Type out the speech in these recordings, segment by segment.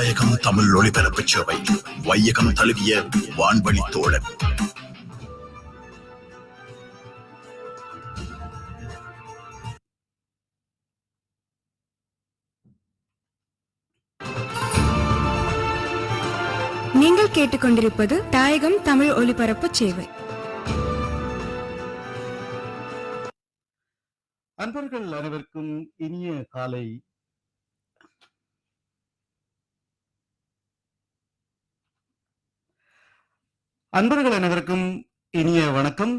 தாயகம் தமிழ் ஒளிபரப்பு சேவை வையகம் தழுவிய வான்வழி தோழன். நீங்கள் கேட்டுக்கொண்டிருப்பது தாயகம் தமிழ் ஒலிபரப்பு சேவை. அன்பர்கள் அனைவருக்கும் இனிய காலை. அன்பர்கள் அனைவருக்கும் இனிய வணக்கம்.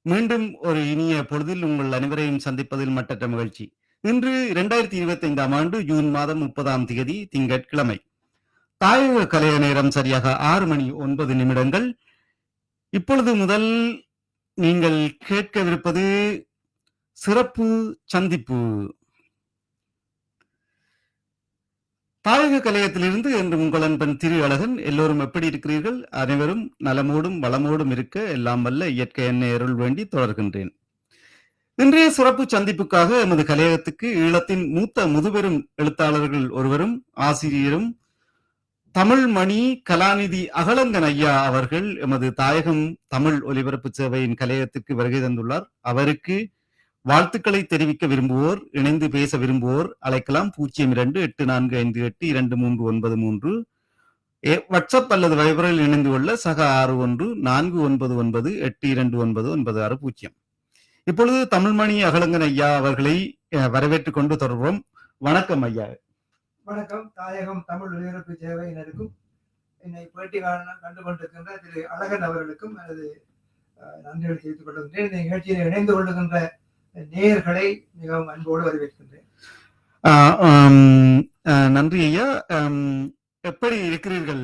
மீண்டும் ஒரு இனிய பொழுதில் உங்கள் அனைவரையும் சந்திப்பதில் மட்டற்ற மகிழ்ச்சி. இன்று 2025 ஆண்டு ஜூன் மாதம் 30 திங்கட்கிழமை. தாயக கலைய நேரம் சரியாக 6:09. இப்பொழுது முதல் நீங்கள் கேட்கவிருப்பது சிறப்பு சந்திப்பு. தாயக கலையத்திலிருந்து என்று உங்கள் அன்பன் திரு அழகன். எல்லோரும் எப்படி இருக்கிறீர்கள்? அனைவரும் நலமோடும் வளமோடும் இருக்க எல்லாம் வல்ல இயற்கை என்னை அருள் வேண்டி தொடர்கின்றேன். இன்றைய சிறப்பு சந்திப்புக்காக எமது கலையகத்துக்கு ஈழத்தின் மூத்த முதுபெரும் எழுத்தாளர்கள் ஒருவரும் ஆசிரியரும் தமிழ் மணி கலாநிதி அகலங்கன் ஐயா அவர்கள் எமது தாயகம் தமிழ் ஒலிபரப்பு சேவையின் கலையகத்திற்கு வருகை தந்துள்ளார். அவருக்கு வாழ்த்துக்களை தெரிவிக்க விரும்புவோர், இணைந்து பேச விரும்புவோர் அழைக்கலாம் 0284582393. வாட்ஸ்அப் அல்லது வைபரில் இணைந்து கொள்ள சக 6149982996. இப்பொழுது தமிழ்மணி அகலங்கன் ஐயா அவர்களை வரவேற்றுக் கொண்டு தொடர்போம். வணக்கம் ஐயா. வணக்கம். தாயகம் தமிழ் ஒலிபரப்பு சேவையினருக்கும் என்னை பேட்டி கண்டு கொண்டிருக்கின்ற திரு அழகன் அவர்களுக்கும் எனது நன்றிகளை தெரிவித்துக் கொள்கின்றேன். இந்த நிகழ்ச்சியில் இணைந்து கொள்ளுகின்ற நேயர்களை மிகவும் அன்போடு வரவேற்கின்றேன். நன்றி ஐயா. எப்படி இருக்கிறீர்கள்?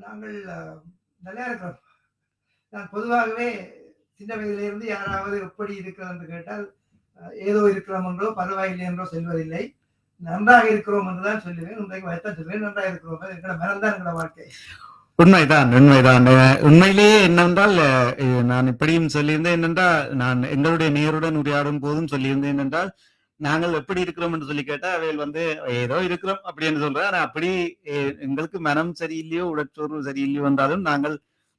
நாங்கள் நல்லா இருக்கிறோம். நான் பொதுவாகவே சின்ன வயதிலிருந்து யாராவது எப்படி இருக்கிறோம் என்று கேட்டால் ஏதோ இருக்கிறோம் என்றோ பரவாயில்லை என்றோ சொல்வதில்லை, நன்றாக இருக்கிறோம் என்றுதான் சொல்லுவேன். இன்றைக்கு வைத்தான் சொல்லுவேன், நன்றாக இருக்கிறோம். எங்களோட மனம்தான் எங்களோட வாழ்க்கை. உண்மைதான். உண்மையிலேயே என்னென்றால் நான் இப்படியும் சொல்லியிருந்தேன். என்னென்றால் நான் எங்களுடைய நேருடன் உரையாடும் போதும் சொல்லியிருந்தேன். என்னென்றால் நாங்கள் எப்படி இருக்கிறோம் என்று சொல்லி கேட்டா அவையில் ஏதோ இருக்கிறோம் அப்படின்னு சொல்றேன். ஆனா அப்படி எங்களுக்கு மனம் சரியில்லையோ உடற்சோர்வு சரியில்லையோ என்றாலும் நாங்கள்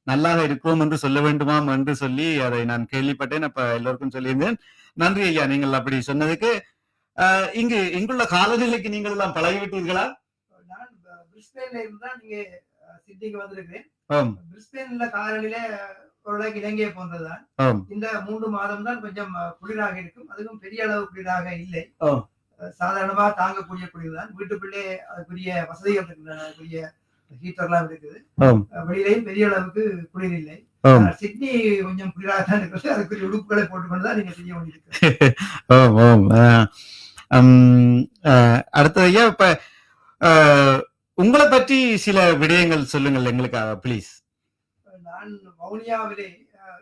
நல்லாக இருக்கிறோம் என்று சொல்ல வேண்டுமாம் என்று சொல்லி அதை நான் கேள்விப்பட்டேன். அப்ப எல்லோருக்கும் சொல்லியிருந்தேன். நன்றி ஐயா, நீங்கள் அப்படி சொன்னதுக்கு. இங்குள்ள காலநிலைக்கு நீங்கள் எல்லாம் பழகிவிட்டீர்களா? நான் பிரிஸ்பேன்ல இருந்தா நீங்க சிட்டிக்கு வந்திருக்கிறேன். பிரிஸ்பேன்ல காலநிலை ஓரளவுக்கு இலங்கையை போன்றதுதான். இந்த 3 மாதம் தான் கொஞ்சம் குளிராக இருக்கும். அதுவும் பெரிய அளவு குளிராக இல்லை, சாதாரணமா தாங்கக்கூடிய குளிர். வீட்டுக்குள்ளே அதுக்குரிய வசதிகள் இருக்கின்றன, அதுக்குரிய ஹீட்டர் எல்லாம் இருக்குது. வெளியிலையும் பெரிய அளவுக்கு குளிர் இல்லை. சிட்னி கொஞ்சம் குளிராக தான் இருக்கிறது. அதுக்குரிய உடுப்புகளை போட்டுக்கொண்டுதான் நீங்க செய்ய வேண்டியிருக்கிறது. அடுத்தது இப்ப உங்களை பற்றி சில விடயங்கள் சொல்லுங்கள் எங்களுக்காக ப்ளீஸ். நான் வவுனியாவிலே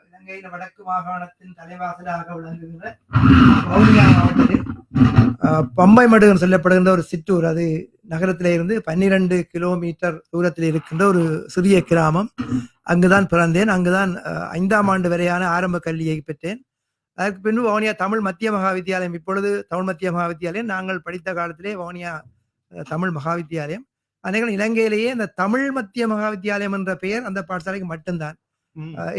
இலங்கையின் வடக்கு மாகாணத்தின் தலைவாசலாக விளங்குகின்ற வவுனியா மாவட்டத்தில் பம்பை மடுகன் சொல்லப்படுகின்ற ஒரு சிற்றூர், அது நகரத்திலே இருந்து 12 கிலோமீட்டர் தூரத்தில் இருக்கின்ற ஒரு சிறிய கிராமம். அங்குதான் பிறந்தேன். அங்குதான் 5ஆம் ஆண்டு வரையான ஆரம்ப கல்வியை பெற்றேன். அதற்கு பின்பு வவுனியா தமிழ் மத்திய மகாவித்தியாலயம், இப்பொழுது தமிழ் மத்திய மகாவித்தியாலயம், நாங்கள் படித்த காலத்திலே வவுனியா தமிழ் மகாவித்தியாலயம். அன்றைக்கு இலங்கையிலேயே இந்த தமிழ் மத்திய மகாவித்தியாலயம் என்ற பெயர் அந்த பாடசாலைக்கு மட்டும்தான்.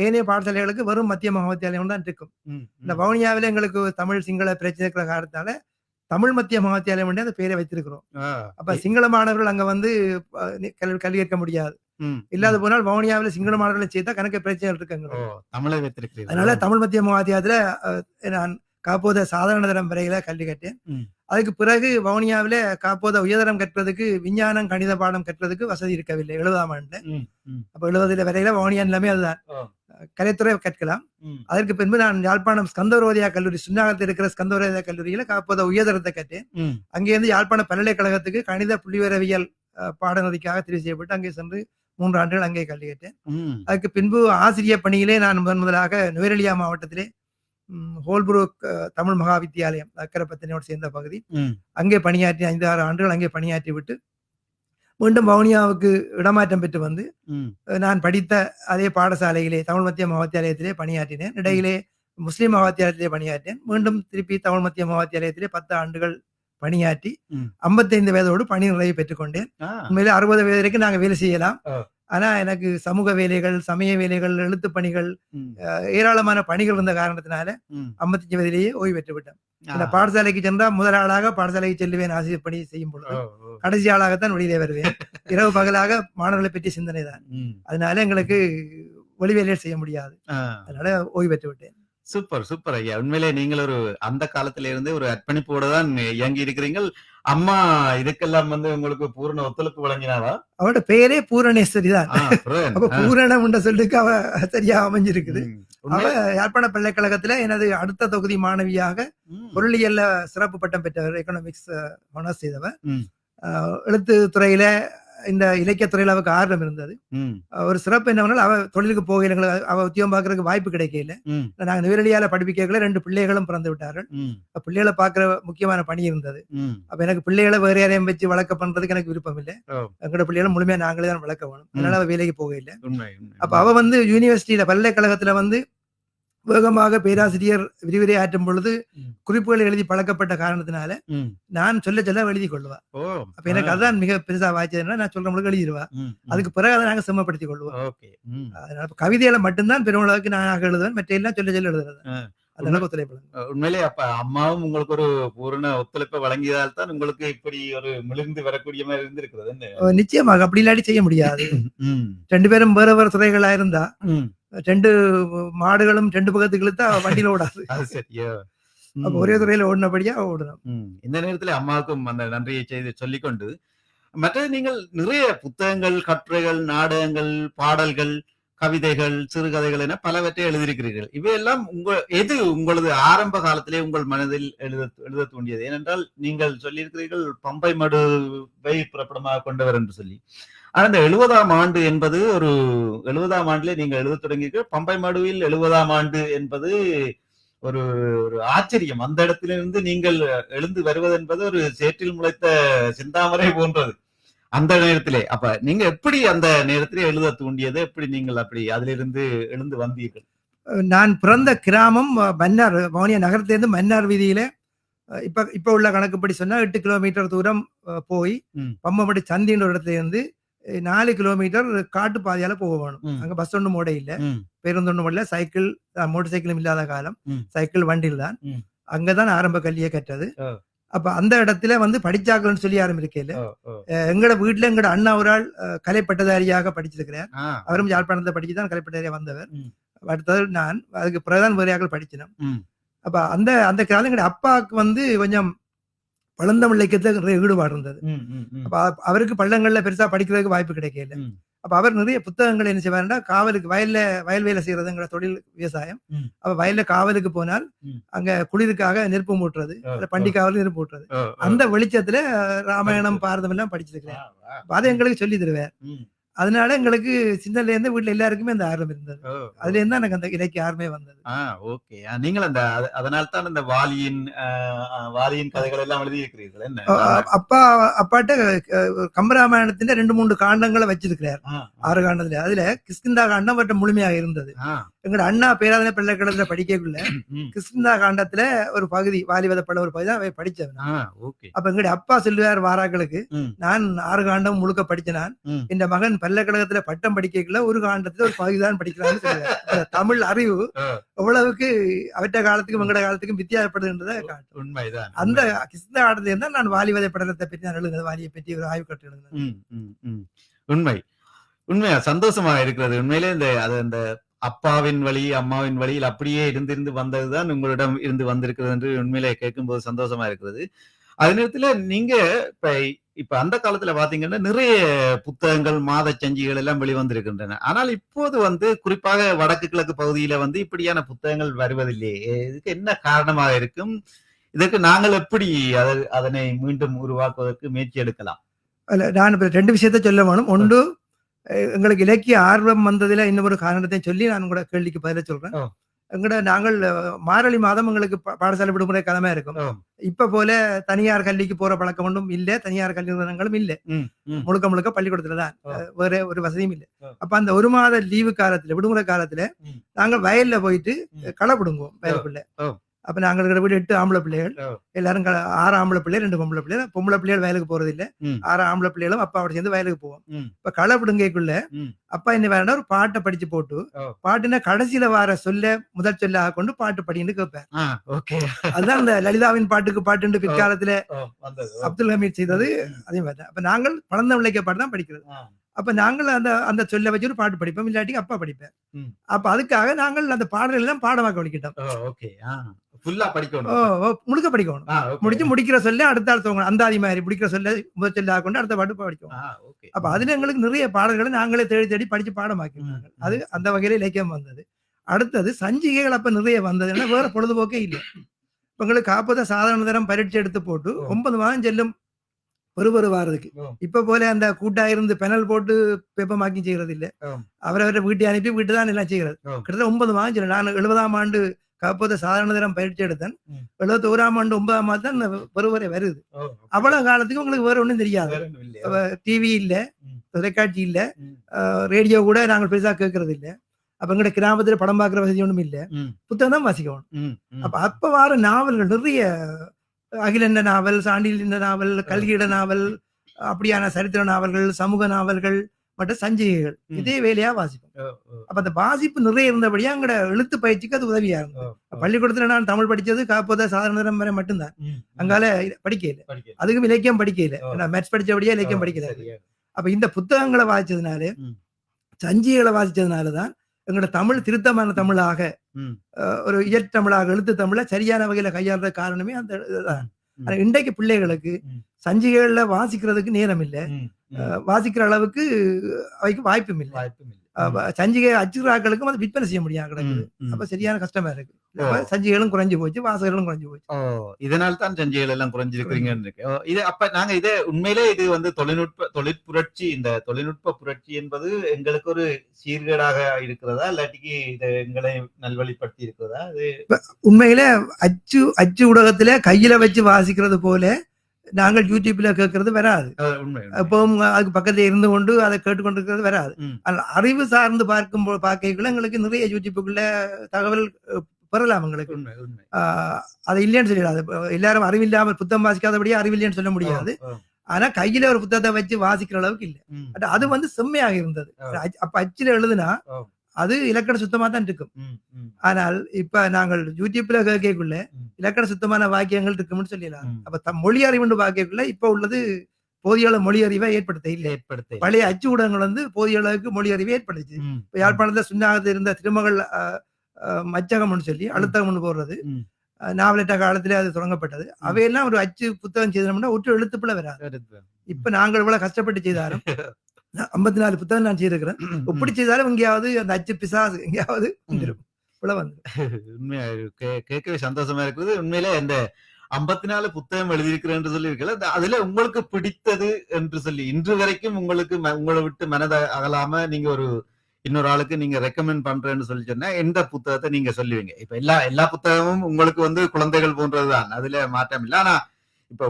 ஏனைய பாடசாலைகளுக்கு வெறும் மத்திய மகாவித்தியாலயம் தான் இருக்கும். இந்த வவுனியாவில எங்களுக்கு தமிழ் சிங்கள பிரச்சனை இருக்கிற காரணத்தால தமிழ் மத்திய மகாவித்தியாலயம் அந்த பெயரை வைத்திருக்கிறோம். அப்ப சிங்கள மாணவர்கள் அங்க கல்வி கேட்க முடியாது. இல்லாத போனால் வவுனியாவில சிங்கள மாணவர்களை சேர்த்தா கணக்கு பிரச்சனைகள் இருக்காங்க. அதனால தமிழ் மத்திய மகாவித்தியாலயத்துல நான் காப்போத சாதாரண தரம் வரையில கல்வி கட்டேன். அதுக்கு பிறகு வவுனியாவில காப்போத உயர்தரம் கற்றதுக்கு விஞ்ஞானம் கணித பாடம் கற்றதுக்கு வசதி இருக்கவில்லை 70ஆம் ஆண்டு. அப்ப 70 வரையில வவுனியா நிலைமை அதுதான், கலைத்துறை கற்கலாம். அதற்கு பின்பு நான் யாழ்ப்பாணம் ஸ்கந்தரோதயா கல்லூரி, சுன்னாகத்தில் இருக்கிற ஸ்கந்தரோதயா கல்லூரியில காப்போத உயர்தரத்தை கட்டேன். அங்கிருந்து யாழ்ப்பாணம் பல்கலைக்கழகத்துக்கு கணித புள்ளிவியல் பாடநெறிக்காக தெரிவு செய்யப்பட்டு அங்கே சென்று 3 ஆண்டுகள் அங்கே கல்வி கட்டேன். அதுக்கு பின்பு ஆசிரியர் பணியிலே நான் முதலாக நுவரெலியா மாவட்டத்திலே ஹோல்புரூக் தமிழ் மகாவித்தியாலயம் அக்கரப்பத்தினோடு சேர்ந்த பகுதி, அங்கே பணியாற்றி 5-6 ஆண்டுகள் அங்கே பணியாற்றி விட்டு மீண்டும் வவுனியாவுக்கு இடமாற்றம் பெற்று வந்து நான் படித்த அதே பாடசாலையிலே தமிழ் மத்திய மகாவித்தியாலயத்திலே பணியாற்றினேன். இடையிலே முஸ்லீம் மகாவித்தியாலயத்திலே பணியாற்றினேன். மீண்டும் திருப்பி தமிழ் மத்திய மகாவித்தியாலயத்திலே 10 ஆண்டுகள் பணியாற்றி ம். 55 வயதோடு பணி நிறைவு பெற்றுக்கொண்டேன். ஆ. உண்மையிலே 60 வயது வரைக்கும் நாங்க வேலை செய்யலாம். ஓ. ஆனா எனக்கு சமூக வேலைகள், சமய வேலைகள், எழுத்து பணிகள், ம். ஏராளமான பணிகள் இருந்த காரணத்தினால ம். 55 வயதிலேயே ஓய்வு பெற்று விட்டேன். இந்த ஆ. பாடசாலைக்கு சென்றா முதல் ஆளாக பாடசாலைக்கு செல்லுவேன் ஆசிரியர் பணி செய்யும் ஓ, பொழுது. ஓ. கடைசி ஆளாகத்தான் வெளியிலே வருவேன். இரவு பகலாக மாணவர்களை பற்றி சிந்தனை தான். ம். அதனால எங்களுக்கு வெளி வேலைகள் செய்ய முடியாது. ஆ. அதனால ஓய்வு பெற்று விட்டேன். சூப்பர் சூப்பர் ஐயா. உண்மையிலே நீங்கள் ஒரு அந்த காலத்தில இருந்து ஒரு அர்ப்பணிப்போட தான் இயங்கி இருக்கிறீர்கள். அம்மா இதுக்கெல்லாம் உங்களுக்கு பூரண ஒத்துழைப்பு வழங்கினாவா? அவரோட பெயரே பூரணேஸ்வரி தான். புரியன். அப்ப பூரணம் என்ற சொல்லுக்கு அவ சரியா அமைஞ்சிருக்குது. ம். அவ உண்மை. யாழ்ப்பாண பல்கலைக்கழகத்துல எனது அடுத்த தொகுதி மாணவியாக ம். பொருளியல்ல சிறப்பு பட்டம் பெற்றவர். எக்கனாமிக்ஸ் ஹானர்ஸ் செய்தவர். ம். எழுத்து துறையில இந்த இலக்கிய துறையில அவருக்கு ஆர்வம் இருந்தது. ம். ஒரு சிறப்பு என்னவென்றால் அவ தொழிலுக்கு போகையில எங்களுக்கு அவ உத்தியோகம் பார்க்கறதுக்கு வாய்ப்பு கிடைக்கல. ம். நாங்க நேரடியால படிப்பிக்கல 2 பிள்ளைகளும் பிறந்து விட்டார்கள். ம். பிள்ளைகளை பார்க்கிற முக்கியமான பணி இருந்தது. ம். அப்ப எனக்கு பிள்ளைகளை வேற யாரையும் வச்சு வளர்க்க பண்றதுக்கு எனக்கு விருப்பம் இல்லை. ஓ. எங்களோட பிள்ளைகளை முழுமையா நாங்களே தான் வளர்க்க வேணும். அதனால அவ வேலைக்கு போக இல்லை. உண்மை. அப்ப அவ யூனிவர்சிட்டியில பல்கலைக்கழகத்துல வேகமாக பேராசிரியர் விரிவுரை ஆற்றும் பொழுது ம். குறிப்புகள் எழுதி பழக்கப்பட்ட காரணத்தினால ம். நான் சொல்ல எழுதி கொள்ளுவா. ஓ. அப்ப எனக்கு அதுதான் மிக பெருசா வாய்ச்சதுன்னா நான் சொல்றவங்களுக்கு எழுதிடுவா. ம். அதுக்கு பிறகு அதை நாங்க செம்மப்படுத்திக் கொள்வோம். ஓகே. ம். அதனால கவிதையில மட்டும்தான் பெருமளவுக்கு நான் எழுதுவேன். மற்ற எல்லாம் சொல்ல எழுதுறது. ஆ. அதனால ஒத்துழைப்பு. உண்மையிலே அப்ப அம்மாவும் உங்களுக்கு ஒரு பூரண ஒத்துழைப்பை வழங்கியதால் தான் உங்களுக்கு இப்படி ஒரு மிளிர்ந்து வரக்கூடிய மாதிரி இருந்திருக்கிறது என்ன? நிச்சயமாக அப்படி இல்லாட்டி செய்ய முடியாது. ம். 2 பேரும் வேற வேற துறைகளா இருந்தா ம். 2 மாடுகளும் 2 பக்கத்துக்கு இழுத்தா வண்டியில ஓடாது. அது சரியா. அப்ப ஒரே துறையில ஓடினபடியா ஓடணும். இந்த நேரத்துல அம்மாவுக்கும் அந்த நன்றியை செய்து சொல்லிக்கொண்டு, மற்றது நீங்கள் நிறைய புத்தகங்கள், கட்டுரைகள், நாடகங்கள், பாடல்கள், கவிதைகள், சிறுகதைகள் என பலவற்றை எழுதியிருக்கிறீர்கள். இவையெல்லாம் எது உங்களது ஆரம்ப காலத்திலே உங்கள் மனதில் எழுத தூண்டியது? ஏனென்றால் நீங்கள் சொல்லியிருக்கிறீர்கள் பம்பை மடுவை புறப்படமாக கொண்டவர் என்று சொல்லி. ஆனா இந்த 70ஆம் ஆண்டு என்பது 70ஆம் ஆண்டிலே நீங்கள் எழுத தொடங்கியிருக்க பம்பை மடுவில் 70ஆம் ஆண்டு என்பது ஒரு ஒரு ஆச்சரியம். அந்த இடத்திலிருந்து நீங்கள் எழுந்து வருவது என்பது ஒரு சேற்றில் முளைத்த சிந்தாமரை போன்றது அந்த நேரத்திலே. அப்ப நீங்க எப்படி அந்த நேரத்திலே எழுத தூண்டியது? எப்படி நீங்கள் அப்படி அதிலிருந்து எழுந்து வந்தீர்கள்? நான் பிறந்த கிராமம் மன்னார், வவுனியா நகரத்திலிருந்து மன்னார் வீதியில இப்ப உள்ள கணக்குப்படி சொன்னா 8 கிலோமீட்டர் தூரம் போய் பம்பமடி சந்தின்ற இடத்துல இருந்து 4 கிலோமீட்டர் காட்டு பாதையால போக வேணும். அங்க பஸ் ஒன்றும் ஓட இல்ல, பேருந்து ஒன்றும் இல்ல, சைக்கிள் மோட்டார் சைக்கிளும் இல்லாத காலம், சைக்கிள் வண்டியில் தான். அங்கதான் ஆரம்ப கல்வியை கற்றது. அப்ப அந்த இடத்துல படிச்சாக்கள்னு சொல்லி யாரும் இருக்கல. எங்கட வீட்டுல எங்கட அண்ணா ஒரு ஆள் கலை பட்டதாரியாக படிச்சிருக்கிறார். அவரும் யாழ்ப்பாணத்தை படிச்சுதான் கலை பட்டதாரியா வந்தவர். அடுத்தது நான் அதுக்கு பிரதான் வேறையாக படிச்சினோம். அப்ப அந்த அந்த காலம் எங்கட அப்பாவுக்கு கொஞ்சம் பழந்தமிழ் இலக்கியத்துல ஈடுபாடு இருந்தது. அப்ப அவருக்கு பள்ளங்கள்ல பெருசா படிக்கிறதுக்கு வாய்ப்பு கிடைக்கல. அப்ப அவர் நிறைய புத்தகங்கள் என்ன செய்வாருன்னா, காவலுக்கு வயல் வேலை செய்யறதுங்கிற தொழில் விவசாயம். அப்ப வயல்ல காவலுக்கு போனால் அங்க குளிருக்காக நெருப்பு மூட்டுறது, பண்டி காவல் நெருப்பு மூட்டுறது, அந்த வெளிச்சத்துல ராமாயணம் பாரதம் எல்லாம் படிச்சிருக்கிறேன். அதை எங்களுக்கு சொல்லி தருவார். அதனால எங்களுக்கு சின்னல இருந்து வீட்டுல எல்லாருக்குமே அந்த ஆர்வம் இருந்தது. அதுல இருந்தா எனக்கு அந்த இலக்கிய ஆர்வமே வந்தது. ஓகே. நீங்கள் அந்த அதனால தான் இந்த வாலியின் கதைகள் எல்லாம் எழுதி இருக்கிறீர்கள் என்ன? அப்பாட்ட கம்பராமாயணத்தின் 2-3 காண்டங்களை வச்சிருக்கிறார். 6 காண்டத்துல. அதுல கிஷ்கிந்தா காண்டம் மட்டும் முழுமையாக இருந்தது. எங்கட அண்ணா பேராதனை பல்கலைக்கழகத்துல படிக்கக்குள்ள கிஷ்கிந்தா காண்டத்துல ஒரு பகுதி, வாலிவதப்பட ஒரு பகுதி தான் படிச்சவன். அப்ப எங்கட அப்பா சொல்லுவார் வாராக்களுக்கு, நான் 6 காண்டம் முழுக்க படிச்சனான், இந்த மகன் பல்கலைக்கழகத்துல பட்டம் படிக்கல ஒரு காண்டத்துல ஒரு பகுதிதான் படிக்கிறான்னு சொல்லுவார். தமிழ் அறிவு எவ்வளவுக்கு அவற்ற காலத்துக்கும் எங்கட காலத்துக்கும் வித்தியாசப்படுதுன்றதை காட்டும். உண்மைதான். அந்த கிஷ்கிந்தா காண்டத்துல இருந்தா நான் வாலிவதை படத்தை பற்றி நான் எழுதுனது, வாலியை பற்றி ஒரு ஆய்வு கட்டு எழுதுனேன். உண்மையா சந்தோஷமா இருக்கிறது. உண்மையிலே அந்த அப்பாவின் வழி அம்மாவின் வழியில் அப்படியே இருந்து வந்ததுதான் உங்களிடம் இருந்து வந்திருக்கிறது என்று உண்மையிலே கேட்கும்போது சந்தோஷமா இருக்கிறது. அதே நேரத்துல நீங்க இப்ப அந்த காலத்துல பாத்தீங்கன்னா நிறைய புத்தகங்கள், மாத சஞ்சிகள் எல்லாம் வெளிவந்திருக்கின்றன. ஆனால் இப்போது குறிப்பாக வடக்கு கிழக்கு பகுதியில இப்படியான புத்தகங்கள் வருவதில்லையே. இதுக்கு என்ன காரணமாக இருக்கும்? இதற்கு நாங்கள் எப்படி அதனை மீண்டும் உருவாக்குவதற்கு முயற்சி எடுக்கலாம்? நான் 2 விஷயத்த சொல்ல வேணும். ஒன்று, எங்களுக்கு இலக்கிய ஆர்வம் வந்ததுல இன்னொரு காரணத்தை சொல்லி நான் கூட கேள்விக்கு பதில சொல்றேன். நாங்கள் மார்கழி மாதம் எங்களுக்கு பாடசாலை விடுமுறை காலமா இருக்கும். இப்ப போல தனியார் கல்விக்கு போற பழக்கம் ஒன்றும் இல்ல, தனியார் கல்வி நிறுவனங்களும் இல்ல, முழுக்க பள்ளிக்கூடத்துலதான், வேற ஒரு வசதியும் இல்ல. அப்ப அந்த 1 மாத லீவு காலத்துல, விடுமுறை காலத்துல நாங்கள் வயல்ல போயிட்டு களை பிடுங்குவோம் வயலுக்குள்ள. அப்ப நாங்கள் இருக்கிற வீடு 8 ஆம்பளை பிள்ளைகள், எல்லாரும் 6 ஆம்பளை பிள்ளைகள் 2 பொம்பளை பிள்ளைகள். பொம்பளை பிள்ளைகள் வயலுக்கு போறது இல்ல, 6 ஆம்பளை பிள்ளைகளும் அப்பாவோட சேர்ந்து வயலுக்கு போவோம். இப்ப களை பிடுங்கைக்குள்ள அப்பா என்ன வேணா ஒரு பாட்டை படிச்சு போட்டு, பாட்டுன்னா கடைசியில வர சொல்ல முதல் சொல்ல கொண்டு பாட்டு படின்னு கேட்பேன். அதுதான் இந்த லலிதாவின் பாட்டுக்கு பாட்டு பிற்காலத்துல அப்துல் ஹமீத் செய்தது. அதே மாதிரி தான். அப்ப நாங்கள் பழந்த விளைக்க பாட்டு தான் படிக்கிறது. அப்ப நாங்கள் அந்த சொல்ல வச்சு ஒரு பாட்டு படிப்போம், இல்லாட்டி அப்பா படிப்பேன். அப்ப அதுக்காக நாங்கள் அந்த பாடல்கள் எல்லாம் பாடமாக்க வலிக்கிட்டோம். முழுக்க படிக்கணும். முடிக்கிற சொல்ல அடுத்த அந்தாதி மாதிரி முடிக்கிற சொல்ல முதல் சொல்ல கொண்டு அடுத்த பாட்டு படிக்கும். அப்ப அதுல எங்களுக்கு நிறைய பாடல்களை நாங்களே தேடி தேடி படிச்சு பாடமாக்கினாங்க. அது அந்த வகையில இலக்கியம் வந்தது. அடுத்தது சஞ்சிகைகள் அப்ப நிறைய வந்ததுன்னா வேற பொழுதுபோக்கே இல்லை. இப்ப எங்களுக்கு காப்பத சாதாரண தரம் பரீட்சை எடுத்து போட்டு 9 மாதம் செல்லும் ஒரு வாரத்துக்கு. இப்ப போல அந்த கூட்டா இருந்து பெனல் போட்டு பேப்பமாக்கி செய்யறது இல்ல. அவரவரை வீட்டை அனுப்பி வீட்டு தான் எல்லாம் செய்யறது. கிட்டத்தட்ட 9 மாதம் சொல்ல. நான் 70ஆம் ஆண்டு காப்போத சாதாரண தரம் பயிற்சி எடுத்தேன். 71ஆம் ஆண்டு 9ஆம் மாதம் தான் பருவரை வருது. அவ்வளவு காலத்துக்கு உங்களுக்கு வேற ஒண்ணும் தெரியாது. டிவி இல்ல, தொலைக்காட்சி இல்ல, ரேடியோ கூட நாங்கள் பெருசா கேட்கறது இல்ல. அப்ப எங்கட கிராமத்துல படம் பார்க்கிற வசதி ஒண்ணும் இல்ல. புத்தகம் தான் வாசிக்கணும். அப்ப வார நாவல்கள் நிறைய, அகிலண்ட நாவல், சாண்டிலிண்ட நாவல், கல்கிட நாவல், அப்படியான சரித்திர நாவல்கள், சமூக நாவல்கள் மற்றும் சஞ்சிகைகள் இதே வேலையா வாசிப்போம். அப்ப அந்த வாசிப்பு நிறைய இருந்தபடியா அங்கட எழுத்து பயிற்சிக்கு அது உதவியா இருந்தது. பள்ளிக்கூடத்துல நான் தமிழ் படிச்சது காப்போத சாதாரண வரை மட்டும்தான். அங்கால படிக்கல, அதுக்கும் இலக்கியம் படிக்கல. மேத்ஸ் படிச்சபடியா இலக்கியம் படிக்கல. அப்ப இந்த புத்தகங்களை வாசிச்சதுனால, சஞ்சிகைகளை வாசிச்சதுனாலதான் எங்களோட தமிழ் திருத்தமான தமிழாக, ஒரு இயற்றமிழாக, எழுத்து தமிழ சரியான வகையில கையாளுற காரணமே அந்த இதுதான். இன்றைக்கு பிள்ளைகளுக்கு சஞ்சிகைகள்ல வாசிக்கிறதுக்கு நேரம் இல்லை, வாசிக்கிற அளவுக்கு அவைக்கு வாய்ப்பும் இல்லை. சஞ்சிகை அச்சுறாக்களுக்கும் அதை விற்பனை செய்ய முடியாது கிடக்குது. அப்ப சரியான கஷ்டமா இருக்கு. சஞ்சிகைகளும் குறைஞ்சு போச்சு, வாசகர்களும் குறைஞ்சு போச்சு. இதனால தான் சஞ்சிகைகள் எல்லாம் குறைஞ்சிருக்கிறீங்கன்னு இருக்கு. இது அப்ப நாங்க இதை உண்மையிலே இது வந்து தொழிற்புரட்சி, இந்த தொழில்நுட்ப புரட்சி என்பது எங்களுக்கு ஒரு சீர்கேடாக இருக்கிறதா, இல்லாட்டிக்கு இதை எங்களை நல்வழிப்படுத்தி இருக்கிறதா? இது உண்மையில அச்சு ஊடகத்துல கையில வச்சு வாசிக்கிறது போல நாங்கள் யூடியூப்ல கேட்கறது வராது. இப்போ அதுக்கு பக்கத்துல இருந்து கொண்டு அதை கேட்டுக்கொண்டிருக்கிறது வராது. அறிவு சார்ந்து பார்க்கக்குள்ள எங்களுக்கு நிறைய யூடியூப்புக்குள்ள தகவல் பெறலாம். எங்களுக்கு அது இல்லைன்னு சொல்லிடாது. எல்லாரும் அறிவில்லாமல் புத்தகம் வாசிக்காதபடியே அறிவில்லைன்னு சொல்ல முடியாது. ஆனா கையில ஒரு புத்தகத்தை வச்சு வாசிக்கிற அளவுக்கு இல்லை. அது வந்து செம்மையாக இருந்தது. அப்ப அச்சில எழுதுனா அது இலக்கண சுத்தமா தான் இருக்கும். ஆனால் இப்ப நாங்கள் யூடியூப்ல கேட்கக்குள்ள இலக்கண சுத்தமான வாக்கியங்கள் இருக்கும்னு சொல்லிடலாம். அப்ப மொழி அறிவுண்டு வாக்கியக்குள்ள இப்ப உள்ளது போதிய அளவு மொழி அறிவை ஏற்படுத்த பழைய அச்சு ஊடகங்கள் வந்து போதிய அளவுக்கு மொழி அறிவை ஏற்படுத்துச்சு. இப்ப யாழ்ப்பாணத்துல சுண்ணாகத்தில் இருந்த திருமகள் மச்சகம்னு சொல்லி அழுத்தகம்னு போடுறது நாவலட்ட காலத்திலே அது தொடங்கப்பட்டது. அவையெல்லாம் ஒரு அச்சு புத்தகம் செய்தோம்னா ஒற்று எழுத்துப்புல வராது. இப்ப நாங்கள் இவ்வளவு கஷ்டப்பட்டு செய்தாலும் 54 புத்தகம் நான் செய்திருக்கிறேன். எப்படி செய்தாலும் எங்கேயாவது அந்த அச்சு பிசாசு எங்கேயாவது வந்துடும். உண்மையா கேட்கவே சந்தோஷமா இருக்குது. உண்மையிலே இந்த 54 புத்தகம் எழுதியிருக்கிறேன் என்று சொல்லி இருக்கல, அதுல உங்களுக்கு பிடித்தது என்று சொல்லி இன்று வரைக்கும் உங்களை விட்டு மனதை அகலாம நீங்க ஒரு இன்னொரு ஆளுக்கு நீங்க ரெக்கமெண்ட் பண்றேன்னு சொல்லி சொன்னா எந்த புத்தகத்தை நீங்க சொல்லுவீங்க? இப்ப எல்லா புத்தகமும் உங்களுக்கு வந்து குழந்தைகள் போன்றதுதான், அதுல மாற்றம் இல்லை. ஆனா இப்ப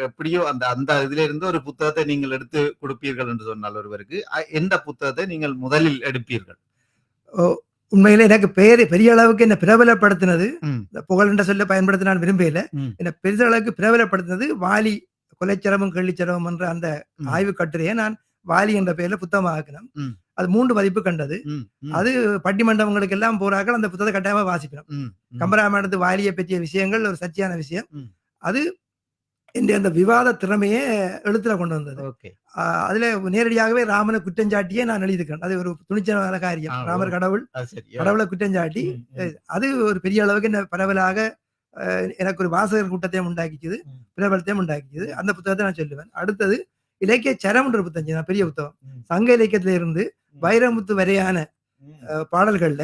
எப்படியோ அந்த இதுல இருந்து ஒரு புத்தகத்தை நீங்கள் எடுத்து கொடுப்பீர்கள் என்று சொன்னால் ஒருவருக்கு எந்த புத்தகத்தை நீங்கள் முதலில் எடுப்பீர்கள்? உண்மையில எனக்கு பெரிய அளவுக்கு என்ன பிரபலப்படுத்தினது, புகழ் என்ற சொல்ல பயன்படுத்த நான் விரும்பல. என்ன பெரிய அளவுக்கு பிரபலப்படுத்தினது வாலி கொலைச்சரமும் கள்ளிச்சரமும் என்ற அந்த ஆய்வு கட்டுரையை நான் வாலி என்ற பெயர்ல புத்தகமாக்கினோம். அது 3 பதிப்பு கண்டது. அது பட்டிமண்டபங்களுக்கு எல்லாம் போறார்கள் அந்த புத்தகத்தை கட்டாயமா வாசிக்கணும். கம்பராமாயணத்து வாலியை பற்றிய விஷயங்கள் ஒரு சர்ச்சையான விஷயம். அது அந்த விவாத திறமையே எழுத்துல கொண்டு வந்தது. அதுல நேரடியாகவே ராமனை குற்றஞ்சாட்டியே நான் எழுதியிருக்கேன். அது ஒரு துணிச்சலான காரியம். ராமர் கடவுளை குற்றஞ்சாட்டி அது ஒரு பெரிய அளவுக்கு என்ன பரவலாக எனக்கு ஒரு வாசகர் கூட்டத்தையும் உண்டாக்கிச்சது, பிரபலத்தையும் உண்டாக்கிச்சது. அந்த புத்தகத்தை நான் சொல்லுவேன். அடுத்தது இலக்கிய சரம் என்ற புத்தகம், பெரிய புத்தகம். சங்க இலக்கியத்தில இருந்து வைரமுத்து வரையான பாடல்கள்ல